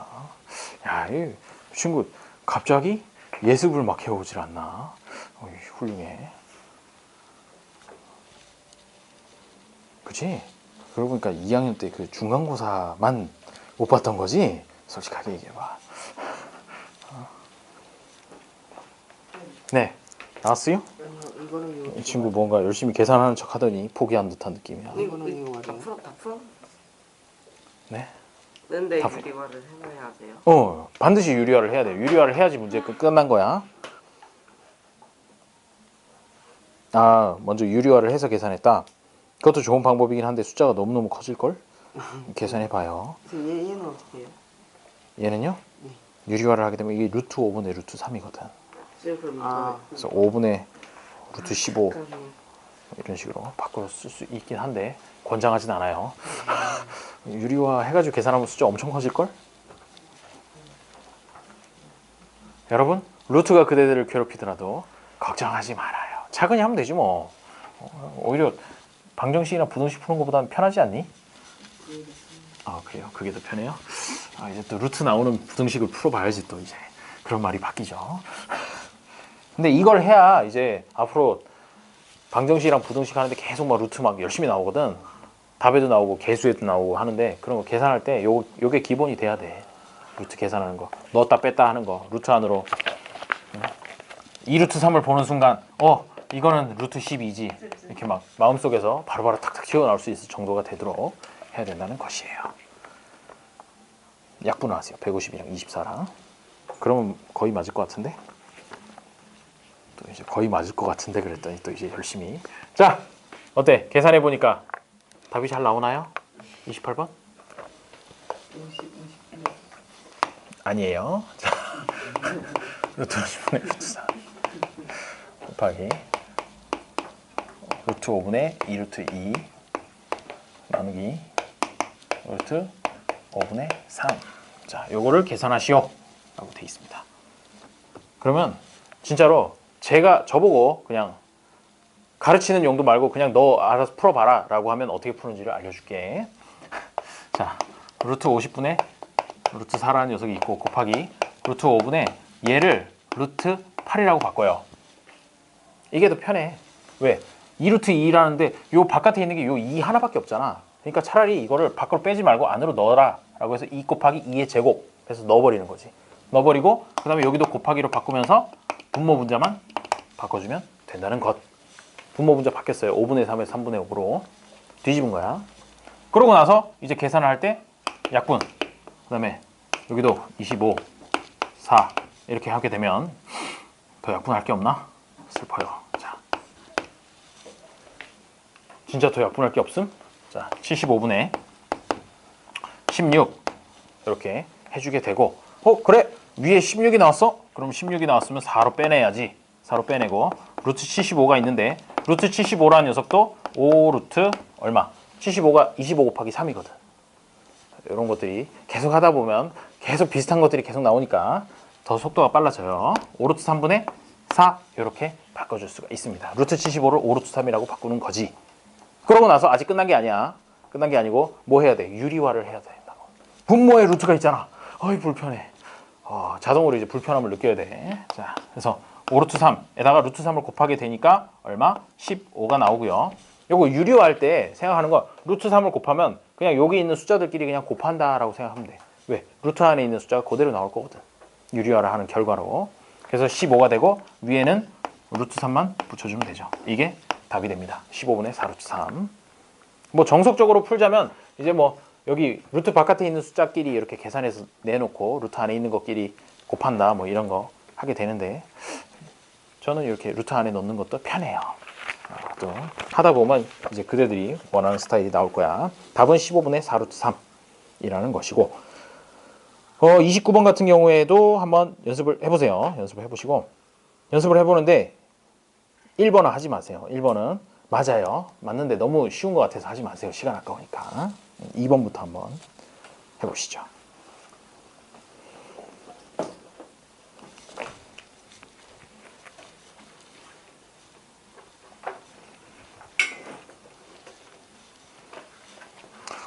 야, 이 친구 갑자기 예습을 막 해오질 않나? 어이, 훌륭해. 그치? 그러고 보니까 2학년 때 그 중간고사만 못 봤던 거지? 솔직하게 얘기해봐. 네, 나왔어요?
이거는
이 친구 뭔가 열심히 계산하는 척 하더니 포기한 듯한 느낌이야.
이거는 이거 맞아요.
다 풀어?
네?
근데
다
유리화를 해놔야 돼요.
반드시 유리화를 해야 돼. 유리화를 해야지 문제 끝난 거야. 아, 먼저 유리화를 해서 계산했다. 그것도 좋은 방법이긴 한데 숫자가 너무너무 커질걸? 계산해봐요.
얘는 어떻게 해요?
얘는요? 유리화를 하게 되면 이게 루트 5분의 루트 3이거든.
아,
그래서 5분의 루트 15
그러면
이런 식으로 바꿔 쓸 수 있긴 한데 권장하진 않아요. 유리화 해가지고 계산하면 숫자 엄청 커질걸? 여러분, 루트가 그대들을 괴롭히더라도 걱정하지 말아요. 차근히 하면 되지 뭐. 오히려 방정식이나 부등식 푸는 것보다는 편하지 않니? 아, 그래요? 그게 더 편해요? 아, 이제 또 루트 나오는 부등식을 풀어봐야지 또 이제 그런 말이 바뀌죠. 근데 이걸 해야 이제 앞으로 방정식이랑 부등식 하는데 계속 막 루트 막 열심히 나오거든. 답에도 나오고 개수에도 나오고 하는데 그런 거 계산할 때 요게 기본이 돼야 돼. 루트 계산하는 거. 넣었다 뺐다 하는 거. 루트 안으로 2루트 3을 보는 순간 이거는 루트 12지. 이렇게 막 마음속에서 바로바로 탁탁 튀어나올 수 있을 정도가 되도록 해야 된다는 것이에요. 약분하세요. 150이랑 24랑. 그러면 거의 맞을 것 같은데? 또 이제 거의 맞을 것 같은데 그랬더니 또 이제 열심히. 자, 어때? 계산해 보니까 답이 잘 나오나요? 28번? 아니에요. 자, 루트 50분의 루트 4 곱하기 루트 5분의 2루트 2 나누기 루트 5분의 3. 자, 요거를 계산하시오 라고 되어 있습니다. 그러면 진짜로 제가 저보고 그냥 가르치는 용도 말고 그냥 너 알아서 풀어봐라 라고 하면 어떻게 푸는지를 알려줄게. 자, 루트 50분의 루트 4라는 녀석이 있고 곱하기 루트 5분의 얘를 루트 8이라고 바꿔요. 이게 더 편해. 왜? 2루트 2라는데 요 바깥에 있는 게 요 2 하나밖에 없잖아. 그러니까 차라리 이거를 밖으로 빼지 말고 안으로 넣어라 라고 해서 2 곱하기 2의 제곱 해서 넣어버리는 거지. 넣어버리고 그 다음에 여기도 곱하기로 바꾸면서 분모 분자만 바꿔주면 된다는 것. 분모 분자 바뀌었어요. 5분의 3에서 3분의 5로 뒤집은 거야. 그러고 나서 이제 계산을 할 때 약분, 그 다음에 여기도 25, 4 이렇게 하게 되면 더 약분할 게 없나? 슬퍼요. 자, 진짜 더 약분할 게 없음? 자, 75분의 16 이렇게 해주게 되고 그래? 위에 16이 나왔어? 그럼 16이 나왔으면 4로 빼내야지. 4로 빼내고 루트 75가 있는데 루트 75라는 녀석도 5루트 얼마? 75가 25 곱하기 3이거든. 이런 것들이 계속 하다 보면 계속 비슷한 것들이 계속 나오니까 더 속도가 빨라져요. 5루트 3분의 4 이렇게 바꿔줄 수가 있습니다. 루트 75를 5루트 3이라고 바꾸는 거지. 그러고 나서 아직 끝난 게 아니야. 끝난 게 아니고 뭐 해야 돼? 유리화를 해야 된다고. 분모에 루트가 있잖아. 어이 불편해. 자동으로 이제 불편함을 느껴야 돼. 자, 그래서 5루트 3에다가 루트 3을 곱하게 되니까 얼마? 15가 나오고요. 요거 유리화할 때 생각하는 거 루트 3을 곱하면 그냥 여기 있는 숫자들끼리 그냥 곱한다라고 생각하면 돼. 왜? 루트 안에 있는 숫자가 그대로 나올 거거든. 유리화를 하는 결과로. 그래서 15가 되고 위에는 루트 3만 붙여주면 되죠. 이게 답이 됩니다. 15분의 4루트 3. 뭐 정석적으로 풀자면 이제 뭐 여기 루트 바깥에 있는 숫자끼리 이렇게 계산해서 내놓고 루트 안에 있는 것끼리 곱한다 뭐 이런 거 하게 되는데 저는 이렇게 루트 안에 넣는 것도 편해요. 또 하다 보면 이제 그대들이 원하는 스타일이 나올 거야. 답은 15분의 4루트 3. 이라는 것이고 29번 같은 경우에도 한번 연습을 해보세요. 연습을 해보시고 연습을 해보는데 1번은 하지 마세요. 1번은 맞아요. 맞는데 너무 쉬운 것 같아서 하지 마세요. 시간 아까우니까. 2번부터 한번 해보시죠.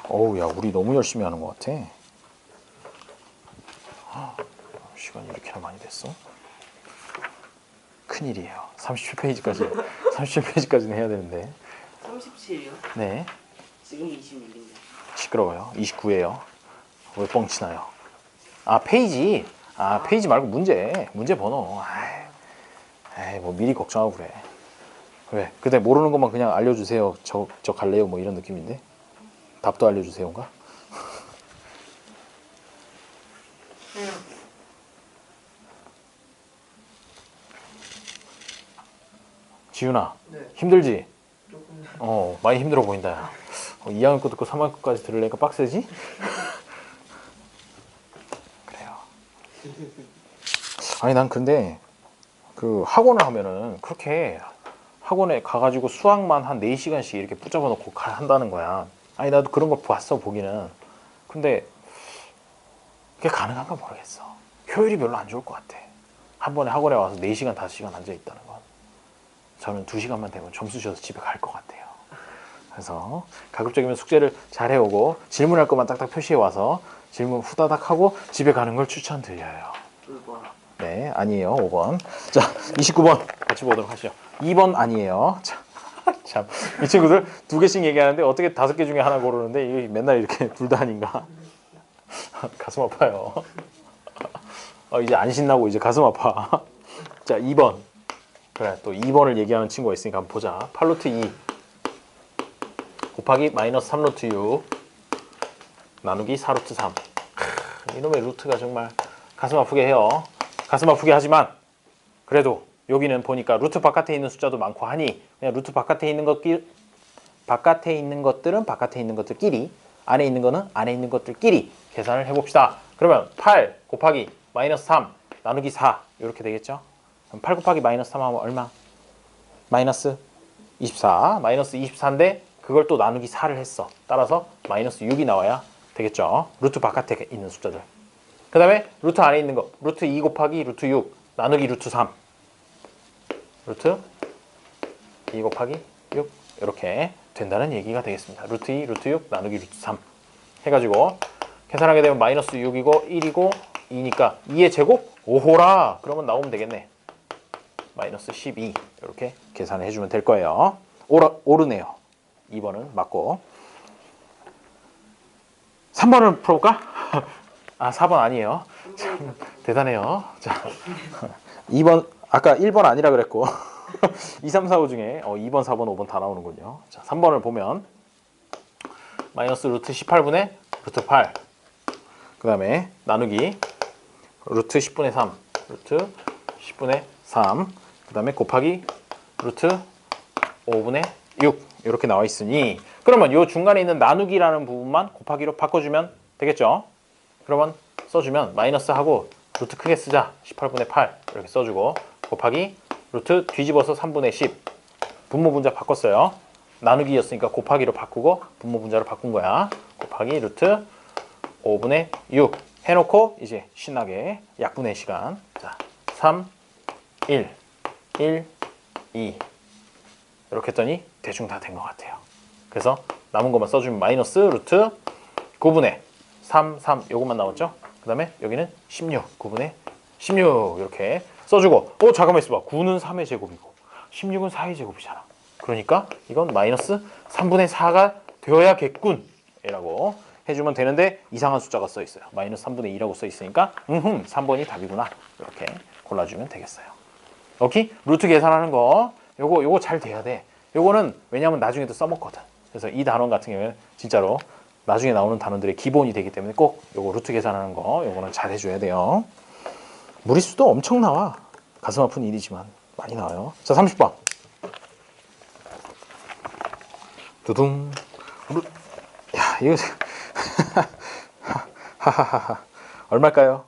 어우, 야, 우리 너무 열심히 하는 것 같아. 시간이 이렇게나 많이 됐어? 큰일이에요. 37페이지까지는 해야 되는데.
37이요?
네.
지금 26인데.
시끄러워요. 29예요. 왜 뻥치나요? 아, 페이지. 아, 페이지 말고 문제 번호. 아이, 뭐 미리 걱정하고 그래. 왜? 근데 모르는 것만 그냥 알려주세요. 저 갈래요. 뭐 이런 느낌인데. 답도 알려주세요인가? 지윤아,
네.
힘들지?
조금.
많이 힘들어 보인다. 야. 2학년 거 듣고 3학년 거까지 들으려니까 빡세지? 그래요. 아니, 난 근데 그 학원을 하면은 그렇게 학원에 가가지고 수학만 한 4시간씩 이렇게 붙잡아 놓고 한다는 거야. 아니, 나도 그런 걸 봤어, 보기는. 근데 그게 가능한가 모르겠어. 효율이 별로 안 좋을 것 같아. 한 번에 학원에 와서 4시간, 5시간 앉아 있다는 건. 저는 2시간만 되면 점수 주셔서 집에 갈 것 같아요. 그래서 가급적이면 숙제를 잘 해오고 질문할 것만 딱딱 표시해 와서 질문 후다닥 하고 집에 가는 걸 추천드려요.
2번.
네, 아니에요. 5번. 자, 29번 같이 보도록 하시죠. 2번 아니에요. 자, 참, 이 친구들 2개씩 얘기하는데 어떻게 5개 중에 하나 고르는데 이게 맨날 이렇게 둘 다 아닌가? 가슴 아파요. 이제 안 신나고 이제 가슴 아파. 자, 2번. 그래, 또 2번을 얘기하는 친구가 있으니까 한번 보자. 8루트 2 곱하기 마이너스 3루트 6 나누기 4루트 3. 이놈의 루트가 정말 가슴 아프게 해요. 가슴 아프게 하지만 그래도 여기는 보니까 루트 바깥에 있는 숫자도 많고 하니 그냥 루트 바깥에 있는 것들은 바깥에 있는 것들끼리, 안에 있는 거는 안에 있는 것들끼리 계산을 해봅시다. 그러면 8 곱하기 마이너스 3 나누기 4 이렇게 되겠죠? 그럼 8 곱하기 마이너스 3 하면 얼마? 마이너스 24. 마이너스 24인데 그걸 또 나누기 4를 했어. 따라서 마이너스 6이 나와야 되겠죠? 루트 바깥에 있는 숫자들. 그 다음에 루트 안에 있는 거 루트 2 곱하기 루트 6 나누기 루트 3 루트 2 곱하기 6 이렇게 된다는 얘기가 되겠습니다. 루트 2 루트 6 나누기 루트 3 해가지고 계산하게 되면 마이너스 6이고 1이고 2니까 2의 제곱? 오호라 그러면 나오면 되겠네. 마이너스 12 이렇게 계산을 해주면 될 거예요. 오르네요. 2번은 맞고 3번을 풀어볼까? 아, 4번 아니에요. 참 대단해요. 자, 2번 아까 1번 아니라 그랬고 2, 3, 4, 5 중에 2번, 4번, 5번 다 나오는군요. 자, 3번을 보면 마이너스 루트 18분의 루트 8 그 다음에 나누기 루트 10분의 3 루트 10분의 3 그 다음에 곱하기 루트 5분의 6 이렇게 나와 있으니 그러면 이 중간에 있는 나누기라는 부분만 곱하기로 바꿔주면 되겠죠. 그러면 써주면 마이너스하고 루트 크게 쓰자. 18분의 8 이렇게 써주고 곱하기 루트 뒤집어서 3분의 10 분모 분자 바꿨어요. 나누기였으니까 곱하기로 바꾸고 분모 분자로 바꾼 거야. 곱하기 루트 5분의 6 해놓고 이제 신나게 약분의 시간. 자, 3, 1, 1, 2 이렇게 했더니 대충 다 된 것 같아요. 그래서 남은 것만 써주면 마이너스 루트 9분의 3, 3 요것만 나왔죠? 그 다음에 여기는 16, 9분의 16 이렇게 써주고 잠깐만 있어봐. 9는 3의 제곱이고 16은 4의 제곱이잖아. 그러니까 이건 마이너스 3분의 4가 되어야겠군 이라고 해주면 되는데 이상한 숫자가 써 있어요. 마이너스 3분의 2라고 써 있으니까 3번이 답이구나 이렇게 골라주면 되겠어요. 오케이? 루트 계산하는 거 요거 잘 돼야 돼. 요거는 왜냐하면 나중에도 써먹거든. 그래서 이 단원 같은 경우에는 진짜로 나중에 나오는 단원들의 기본이 되기 때문에 꼭 요거 루트 계산하는 거 요거는 잘 해줘야 돼요. 무리수도 엄청 나와. 가슴 아픈 일이지만 많이 나와요. 자, 30번. 두둥. 야, 이거 하하하하. 얼마일까요?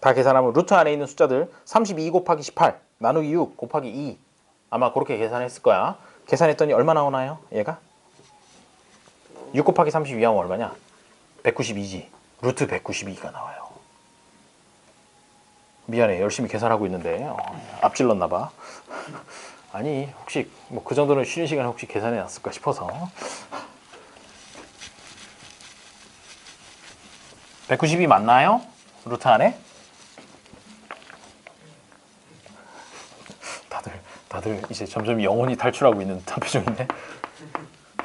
다 계산하면 루트 안에 있는 숫자들 32 곱하기 18 나누기 6 곱하기 2 아마 그렇게 계산했을 거야. 계산했더니 얼마 나오나요? 얘가? 6 곱하기 32 하면 얼마냐? 192지. 루트 192가 나와요. 미안해. 열심히 계산하고 있는데 앞질렀나 봐. 아니 혹시 뭐 그 정도는 쉬는 시간에 혹시 계산해 놨을까 싶어서 192 맞나요? 루트 안에? 다들 이제 점점 영혼이 탈출하고 있는 듯한 표정인데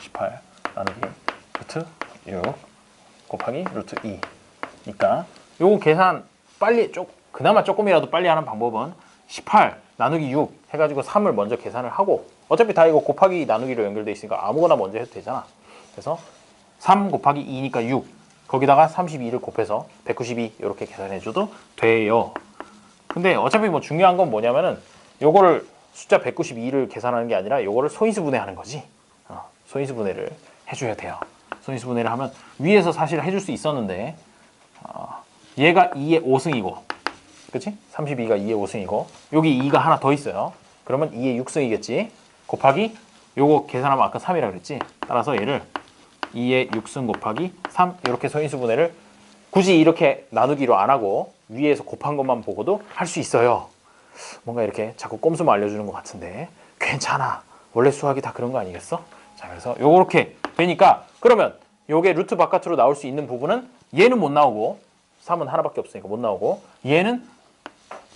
18 나누기 루트 6 곱하기 루트 2 니까 요거 계산 빨리 그나마 조금이라도 빨리 하는 방법은 18 나누기 6 해가지고 3을 먼저 계산을 하고 어차피 다 이거 곱하기 나누기로 연결돼 있으니까 아무거나 먼저 해도 되잖아. 그래서 3 곱하기 2니까 6 거기다가 32를 곱해서 192 이렇게 계산해줘도 돼요. 근데 어차피 뭐 중요한 건 뭐냐면은 요거를 숫자 192를 계산하는 게 아니라 요거를 소인수분해하는 거지. 소인수분해를 해줘야 돼요. 소인수분해를 하면 위에서 사실 해줄 수 있었는데 얘가 2의 5승이고 그치? 32가 2의 5승이고 여기 2가 하나 더 있어요. 그러면 2의 6승이겠지. 곱하기 요거 계산하면 아까 3이라 그랬지. 따라서 얘를 2의 6승 곱하기 3 이렇게 소인수분해를 굳이 이렇게 나누기로 안 하고 위에서 곱한 것만 보고도 할 수 있어요. 뭔가 이렇게 자꾸 꼼수만 알려주는 것 같은데 괜찮아. 원래 수학이 다 그런 거 아니겠어? 자, 그래서 요렇게 되니까 그러면 요게 루트 바깥으로 나올 수 있는 부분은 얘는 못 나오고 3은 하나밖에 없으니까 못 나오고 얘는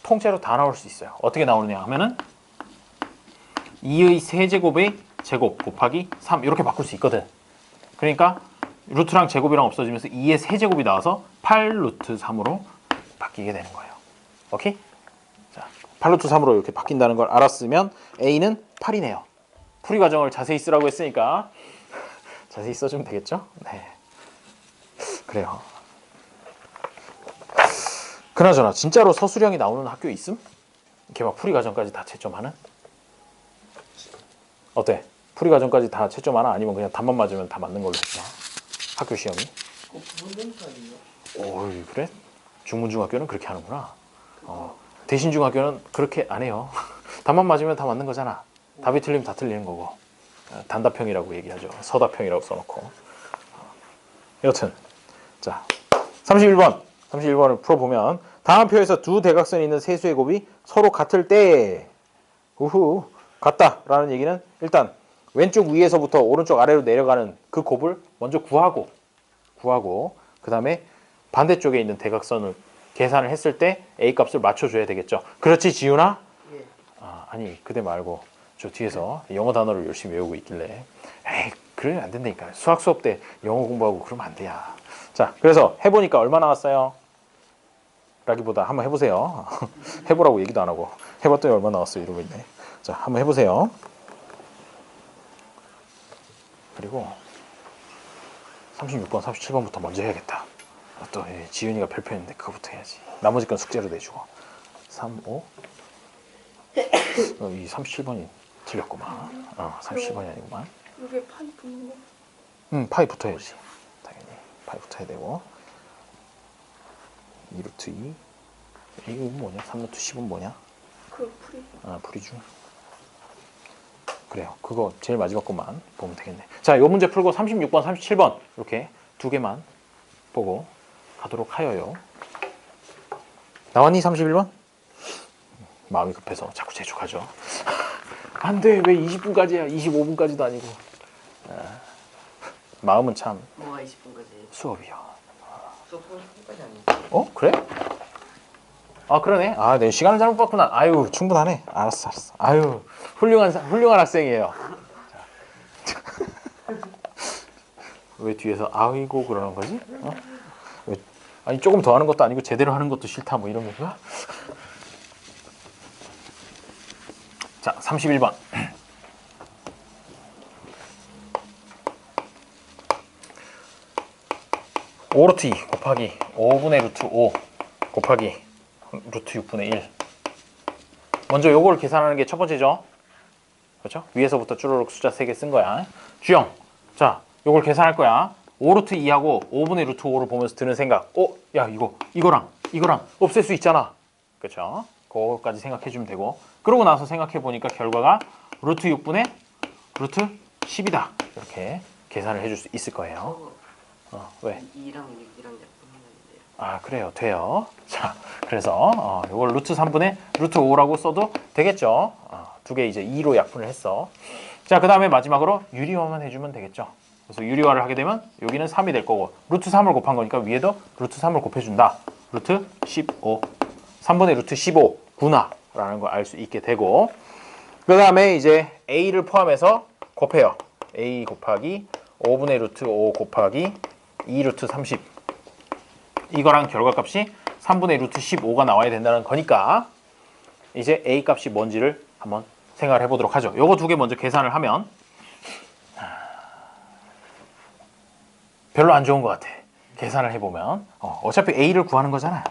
통째로 다 나올 수 있어요. 어떻게 나오느냐 하면은 2의 세제곱의 제곱 곱하기 3 이렇게 바꿀 수 있거든. 그러니까 루트랑 제곱이랑 없어지면서 2의 세제곱이 나와서 8 루트 3으로 바뀌게 되는 거예요. 오케이? 자, 8 루트 3으로 이렇게 바뀐다는 걸 알았으면 A는 8이네요. 풀이 과정을 자세히 쓰라고 했으니까 자세히 써주면 되겠죠? 네. 그래요. 그나저나 진짜로 서술형이 나오는 학교 있음? 이렇게 막 풀이 과정까지 다 채점하는? 어때? 풀이 과정까지 다 채점하나? 아니면 그냥 답만 맞으면 다 맞는 걸로 했나? 학교 시험이? 오, 그래? 중문중학교는 그렇게 하는구나. 대신중학교는 그렇게 안 해요. 답만 맞으면 다 맞는 거잖아. 답이 틀리면 다 틀리는 거고. 단답형이라고 얘기하죠. 서답형이라고 써놓고. 여튼 자 31번을 풀어보면 다음 표에서 두 대각선이 있는 세수의 곱이 서로 같을 때 우후 같다라는 얘기는 일단 왼쪽 위에서부터 오른쪽 아래로 내려가는 그 곱을 먼저 구하고 그 다음에 반대쪽에 있는 대각선을 계산을 했을 때 A 값을 맞춰줘야 되겠죠. 그렇지 지훈아?
예.
아니 그대 말고 저 뒤에서 영어 단어를 열심히 외우고 있길래 에이 그러면 안 된다니까. 수학 수업 때 영어 공부하고 그러면 안 돼요. 자 그래서 해보니까 얼마 나왔어요? 라기보다 한번 해보세요. 해보라고 얘기도 안 하고 해봤더니 얼마 나왔어요 이러고 있네. 자 한번 해보세요. 그리고 36번 37번부터 먼저 해야겠다. 또 지윤이가 별표했는데 그거부터 해야지. 나머지 건 숙제로 내주고 3, 5 이 37번이 틀렸구만. 37번이 아니구만.
여기 파이 붙는 거?
파이 붙어야지. 당연히 파이 붙어야 되고 2루트 2 이거 뭐냐? 3루트 10은 뭐냐?
그 풀이.
풀이죠. 그래요. 그거 제일 마지막 것만 보면 되겠네. 자, 요 문제 풀고 36번, 37번 이렇게 두 개만 보고 가도록 하여요. 나왔니? 31번? 마음이 급해서 자꾸 재촉하죠. 안 돼. 왜 20분까지야? 25분까지도 아니고. 마음은 참
뭐가 20분까지?
수업이요.
수업 30분까지 아니에요?
그래? 그러네. 내 시간을 잘못 봤구나. 아유, 충분하네. 알았어. 아유, 훌륭한 학생이에요. 왜 뒤에서 아이고 그러는 거지? 아니 조금 더 하는 것도 아니고 제대로 하는 것도 싫다 뭐 이런 건가? 자, 31번. 오 루트 2 곱하기 5분의 루트 5 곱하기 루트 6분의 1. 먼저 요걸 계산하는 게 첫 번째죠. 그렇죠? 위에서부터 쭈루룩 숫자 3개 쓴 거야. 주영. 자, 요걸 계산할 거야. 5 루트 2하고 5분의 루트 5를 보면서 드는 생각. 야 이거랑 없앨 수 있잖아. 그렇죠? 그거까지 생각해 주면 되고, 그러고 나서 생각해 보니까 결과가 루트 6분의 루트 10이다. 이렇게 계산을 해줄 수 있을 거예요. 왜?
2랑 6이랑 약분했는데요.
아, 그래요. 돼요. 자, 그래서 이걸 루트 3분의 루트 5라고 써도 되겠죠. 두 개 이제 2로 약분을 했어. 자, 그 다음에 마지막으로 유리화만 해주면 되겠죠. 그래서 유리화를 하게 되면 여기는 3이 될 거고, 루트 3을 곱한 거니까 위에도 루트 3을 곱해준다. 루트 15. 3분의 루트 15구나 라는 걸 알 수 있게 되고, 그 다음에 이제 a를 포함해서 곱해요. a 곱하기 5분의 루트 5 곱하기 2 루트 30. 이거랑 결과값이 3분의 루트 15가 나와야 된다는 거니까 이제 a 값이 뭔지를 한번 생각을 해보도록 하죠. 요거 두 개 먼저 계산을 하면 별로 안 좋은 것 같아. 계산을 해보면 어차피 a를 구하는 거잖아요.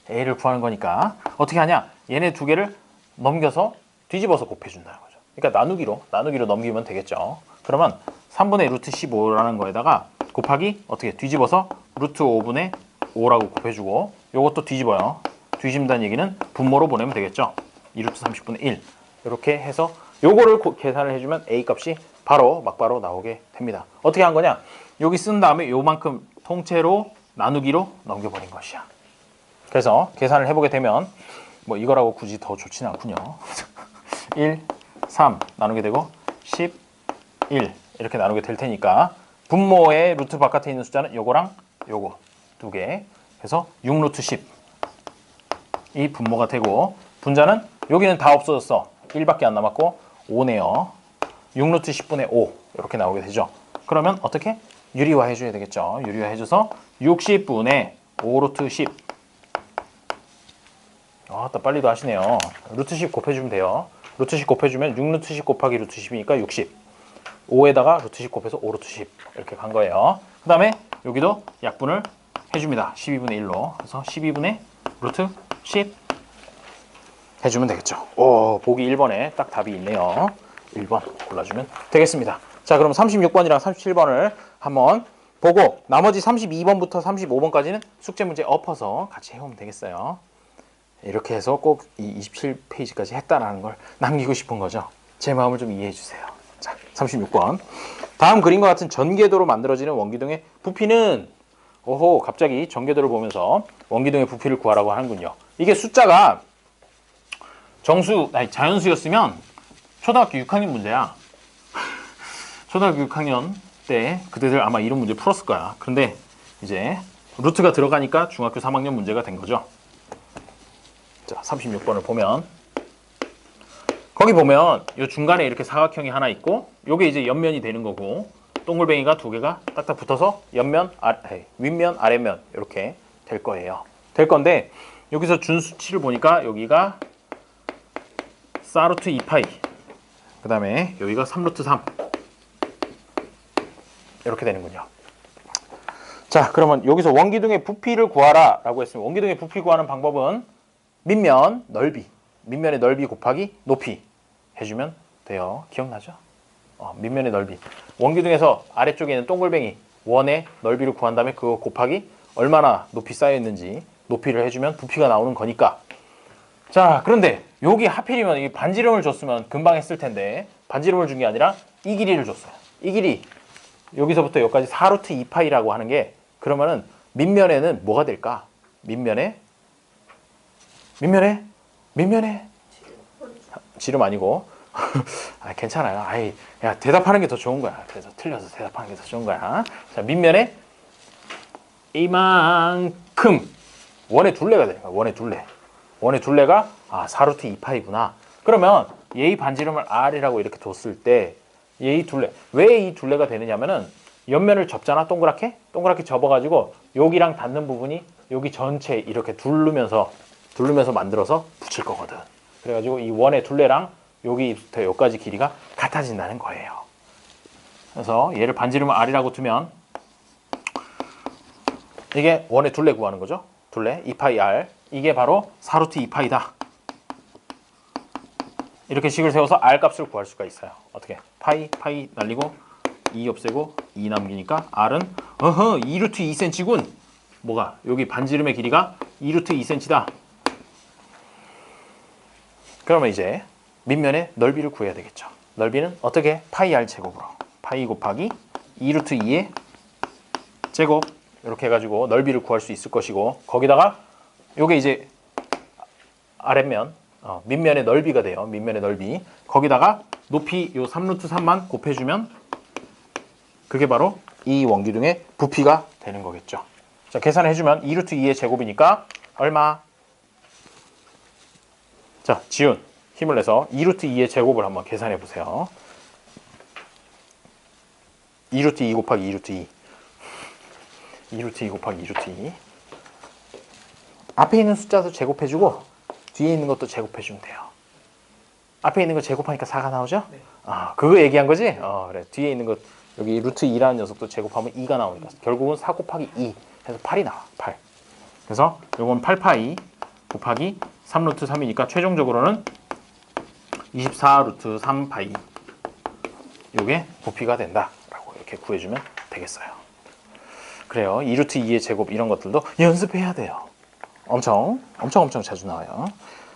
a를 구하는 거니까 어떻게 하냐? 얘네 두 개를 넘겨서 뒤집어서 곱해준다는 거죠. 그러니까 나누기로 넘기면 되겠죠. 그러면 3분의 루트 15라는 거에다가 곱하기 어떻게 뒤집어서 루트 5분의 5라고 곱해주고, 요것도 뒤집어요. 뒤집는다는 얘기는 분모로 보내면 되겠죠. 2루트 30분의 1 이렇게 해서 요거를 계산을 해주면 a 값이 바로 막바로 나오게 됩니다. 어떻게 한 거냐? 여기 쓴 다음에 요만큼 통째로 나누기로 넘겨버린 것이야. 그래서 계산을 해보게 되면 뭐 이거라고 굳이 더 좋지는 않군요. 1, 3 나누게 되고 10, 1 이렇게 나누게 될 테니까 분모의 루트 바깥에 있는 숫자는 요거랑 요거 두 개, 그래서 6루트 10 이 분모가 되고, 분자는 여기는 다 없어졌어. 1밖에 안 남았고 5네요. 6루트 10분의 5 이렇게 나오게 되죠. 그러면 어떻게? 유리화 해줘야 되겠죠. 유리화 해줘서 60분의 5루트 10. 또 빨리도 하시네요. 루트 10 곱해주면 돼요. 루트 10 곱해주면 6루트 10 곱하기 루트 10이니까 60. 5에다가 루트 10 곱해서 5루트 10 이렇게 간 거예요. 그 다음에 여기도 약분을 해줍니다. 12분의 1로. 그래서 12분의 루트 10 해주면 되겠죠. 보기 1번에 딱 답이 있네요. 1번 골라주면 되겠습니다. 자, 그럼 36번이랑 37번을 한번 보고 나머지 32번부터 35번까지는 숙제 문제 엎어서 같이 해오면 되겠어요. 이렇게 해서 꼭 이 27페이지까지 했다라는 걸 남기고 싶은 거죠. 제 마음을 좀 이해해 주세요. 자, 36번. 다음 그림과 같은 전궤도로 만들어지는 원기둥의 부피는, 갑자기 전궤도를 보면서 원기둥의 부피를 구하라고 하는군요. 이게 숫자가 자연수였으면 초등학교 6학년 문제야. 초등학교 6학년 때 그때들 아마 이런 문제 풀었을 거야. 그런데 이제 루트가 들어가니까 중학교 3학년 문제가 된 거죠. 자, 36번을 보면 거기 보면 이 중간에 이렇게 사각형이 하나 있고 요게 이제 옆면이 되는 거고, 동글뱅이가 두 개가 딱딱 붙어서 윗면 아랫면 이렇게 될 거예요. 될 건데 여기서 준 수치를 보니까 여기가 4루트 2파이, 그 다음에 여기가 3루트 3 이렇게 되는군요. 자, 그러면 여기서 원기둥의 부피를 구하라 라고 했으면 원기둥의 부피 구하는 방법은 밑면 넓이, 밑면의 넓이 곱하기 높이 해주면 돼요. 기억나죠? 밑면의 넓이. 원기둥에서 아래쪽에 있는 동글뱅이 원의 넓이를 구한 다음에 그거 곱하기 얼마나 높이 쌓여 있는지 높이를 해주면 부피가 나오는 거니까. 자, 그런데 여기 하필이면 이 반지름을 줬으면 금방 했을 텐데 반지름을 준 게 아니라 이 길이를 줬어요. 이 길이 여기서부터 여기까지 4루트 2파이라고 하는 게, 그러면은 밑면에는 뭐가 될까? 밑면에 지름 아니고 괜찮아요. 야, 대답하는 게 더 좋은 거야. 그래서 틀려서 대답하는 게 더 좋은 거야. 자, 밑면에 이만큼 원의 둘레가 돼요. 원의 둘레가 4루트 2파이구나. 그러면 얘의 반지름을 R이라고 이렇게 뒀을 때 얘의 둘레, 왜 이 둘레가 되느냐면은 옆면을 접잖아. 동그랗게 접어가지고 여기랑 닿는 부분이 여기 전체 이렇게 두르면서 만들어서 붙일 거거든. 그래가지고 이 원의 둘레랑 여기부터 여기까지 길이가 같아진다는 거예요. 그래서 얘를 반지름을 R이라고 두면 이게 원의 둘레 구하는 거죠. 둘레 2파이 R, 이게 바로 4루트 2파이다. 이렇게 식을 세워서 R 값을 구할 수가 있어요. 어떻게? 파이 날리고 2 없애고 2 남기니까 R은 2 루트 2cm군. 뭐가? 여기 반지름의 길이가 2 루트 2cm다. 그러면 이제 밑면의 넓이를 구해야 되겠죠. 넓이는 어떻게? 파이 R 제곱으로. 파이 곱하기 2 루트 2의 제곱. 이렇게 해가지고 넓이를 구할 수 있을 것이고, 거기다가 요게 이제 아랫면, 밑면의 넓이가 돼요. 밑면의 넓이. 거기다가 높이 요 3루트 3만 곱해주면 그게 바로 이 원기둥의 부피가 되는 거겠죠. 자, 계산해주면 2루트 2의 제곱이니까 얼마? 자, 지훈 힘을 내서 2루트 2의 제곱을 한번 계산해 보세요. 2루트 2 곱하기 2루트 2. 2루트 2 곱하기 2루트 2. 앞에 있는 숫자도 제곱해주고 뒤에 있는 것도 제곱해주면 돼요. 앞에 있는 거 제곱하니까 4가 나오죠?
네.
아, 그거 얘기한 거지? 그래. 뒤에 있는 것, 여기 루트 2라는 녀석도 제곱하면 2가 나오니까 결국은 4 곱하기 2 해서 8이 나와. 8. 그래서 요건 8파이 곱하기 3루트 3이니까 최종적으로는 24 루트 3파이. 요게 부피가 된다라고 이렇게 구해주면 되겠어요. 그래요. 2루트 2의 제곱 이런 것들도 연습해야 돼요. 엄청 자주 나와요.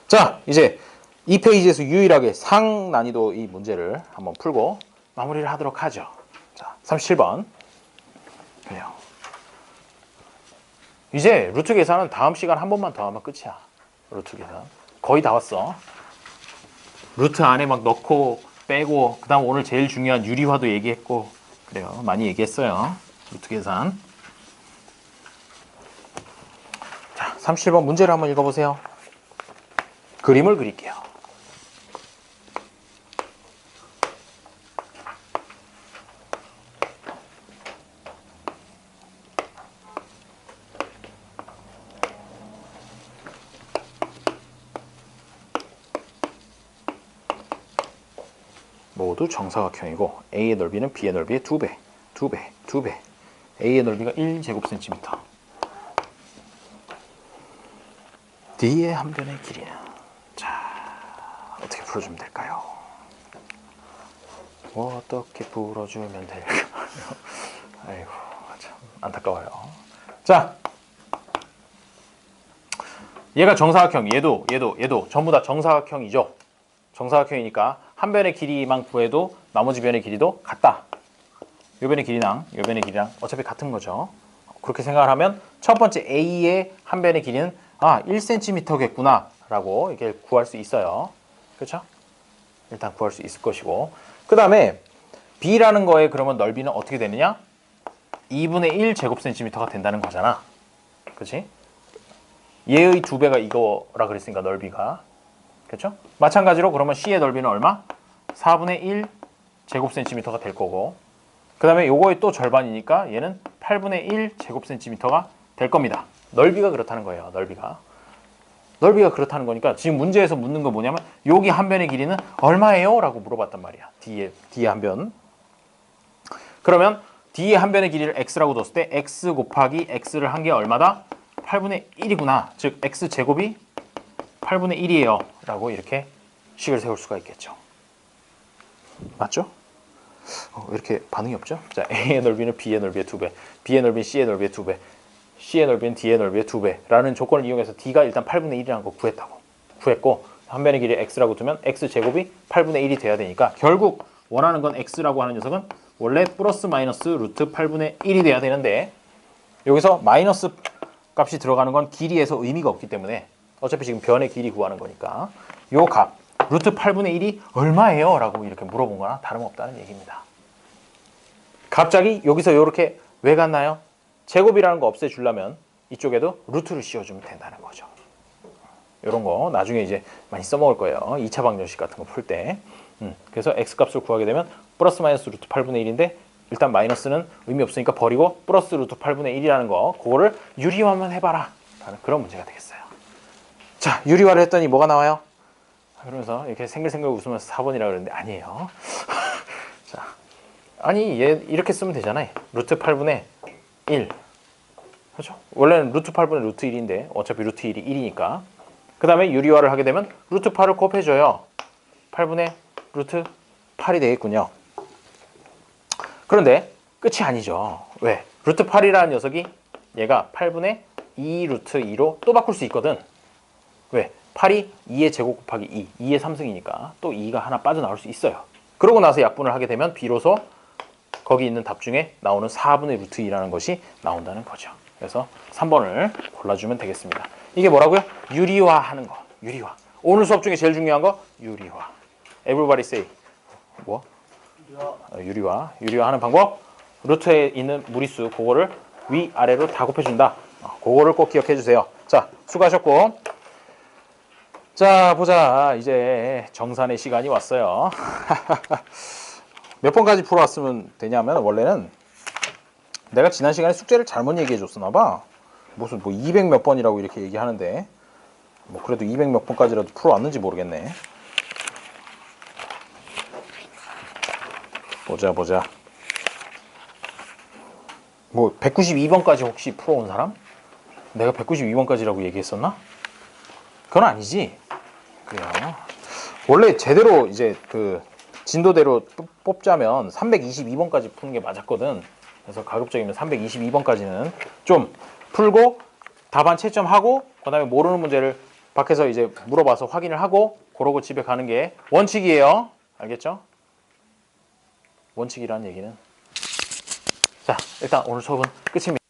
자, 이제 이 페이지에서 유일하게 상난이도 이 문제를 한번 풀고 마무리를 하도록 하죠. 자, 37번. 그래요. 이제 루트 계산은 다음 시간 한 번만 더 하면 끝이야. 루트 계산. 거의 다 왔어. 루트 안에 막 넣고 빼고, 그 다음 오늘 제일 중요한 유리화도 얘기했고, 그래요. 많이 얘기했어요. 루트 계산. 자, 37번 문제를 한번 읽어보세요. 그림을 그릴게요. 모두 정사각형이고 A의 넓이는 B의 넓이의 2배, 2배, 2배. A의 넓이가 1제곱센티미터. D의 한 변의 길이는, 자, 어떻게 풀어주면 될까요? 어떻게 풀어주면 될까요? 아이고, 참 안타까워요. 자, 얘가 정사각형, 얘도 전부 다 정사각형이죠. 정사각형이니까 한 변의 길이만 구해도 나머지 변의 길이도 같다. 요 변의 길이랑 요 변의 길이랑 어차피 같은 거죠. 그렇게 생각을 하면 첫 번째 A의 한 변의 길이는 1cm겠구나 라고 이렇게 구할 수 있어요. 그렇죠? 일단 구할 수 있을 것이고, 그 다음에 B라는 거에 그러면 넓이는 어떻게 되느냐? 2분의 1 제곱센티미터가 된다는 거잖아. 그렇지? 얘의 2배가 이거라 그랬으니까 넓이가. 그렇죠? 마찬가지로 그러면 C의 넓이는 얼마? 4분의 1 제곱센티미터가 될 거고, 그 다음에 요거의 또 절반이니까 얘는 8분의 1 제곱센티미터가 될 겁니다. 넓이가 그렇다는 거예요. 넓이가 그렇다는 거니까 지금 문제에서 묻는 거 뭐냐면 여기 한 변의 길이는 얼마예요? 라고 물어봤단 말이야. D의 한 변. 그러면 D의 한 변의 길이를 X라고 뒀을 때 X 곱하기 X를 한 게 얼마다? 8분의 1이구나. 즉 X제곱이 8분의 1이에요. 라고 이렇게 식을 세울 수가 있겠죠. 맞죠? 왜 이렇게 반응이 없죠? 자, A의 넓이는 B의 넓이의 2배, B의 넓이는 C의 넓이의 2배, C의 넓이는 D의 넓이의 2배 라는 조건을 이용해서 D가 일단 8분의 1이라는 거 구했고, 한 변의 길이 X라고 두면 X제곱이 8분의 1이 돼야 되니까 결국 원하는 건 X라고 하는 녀석은 원래 플러스 마이너스 루트 8분의 1이 돼야 되는데, 여기서 마이너스 값이 들어가는 건 길이에서 의미가 없기 때문에 어차피 지금 변의 길이 구하는 거니까 요 값 루트 8분의 1이 얼마예요? 라고 이렇게 물어본 거나 다름없다는 얘기입니다. 갑자기 여기서 이렇게 왜 갔나요? 제곱이라는 거 없애주려면 이쪽에도 루트를 씌워주면 된다는 거죠. 이런 거 나중에 이제 많이 써먹을 거예요. 2차 방정식 같은 거 풀 때. 그래서 x값을 구하게 되면 플러스 마이너스 루트 8분의 1인데 일단 마이너스는 의미 없으니까 버리고 플러스 루트 8분의 1이라는 거, 그거를 유리화만 해봐라 라는 그런 문제가 되겠어요. 자, 유리화를 했더니 뭐가 나와요? 그러면서 이렇게 생글생글 웃으면서 4번이라고 그러는데 아니에요. 자, 아니 얘 이렇게 쓰면 되잖아요. 루트 8분의 1. 그렇죠? 원래는 루트 8분의 루트 1인데 어차피 루트 1이 1이니까. 그 다음에 유리화를 하게 되면 루트 8을 곱해줘요. 8분의 루트 8이 되겠군요. 그런데 끝이 아니죠. 왜? 루트 8이라는 녀석이 얘가 8분의 2 루트 2로 또 바꿀 수 있거든. 왜? 8이 2의 제곱 곱하기 2의 3승이니까 또 2가 하나 빠져나올 수 있어요. 그러고 나서 약분을 하게 되면 비로소 거기 있는 답 중에 나오는 4분의 루트 2라는 것이 나온다는 거죠. 그래서 3번을 골라주면 되겠습니다. 이게 뭐라고요? 유리화하는 거. 유리화. 오늘 수업 중에 제일 중요한 거 유리화. Everybody say. 뭐? 유리화. 유리화하는 방법. 루트에 있는 무리수 그거를 위아래로 다 곱해준다. 그거를 꼭 기억해 주세요. 자, 수고하셨고. 자, 보자. 이제 정산의 시간이 왔어요. 몇 번까지 풀어왔으면 되냐면 원래는 내가 지난 시간에 숙제를 잘못 얘기해 줬었나 봐. 무슨 뭐 200 몇 번이라고 이렇게 얘기하는데 뭐 그래도 200 몇 번까지라도 풀어왔는지 모르겠네. 보자. 뭐 192번까지 혹시 풀어온 사람? 내가 192번까지라고 얘기했었나? 그건 아니지. 그래요. 원래 제대로 이제 그 진도대로 뽑자면 322번까지 푸는 게 맞았거든. 그래서 가급적이면 322번까지는 좀 풀고 답안 채점하고 그다음에 모르는 문제를 밖에서 이제 물어봐서 확인을 하고 그러고 집에 가는 게 원칙이에요. 알겠죠? 원칙이라는 얘기는. 자, 일단 오늘 수업은 끝입니다.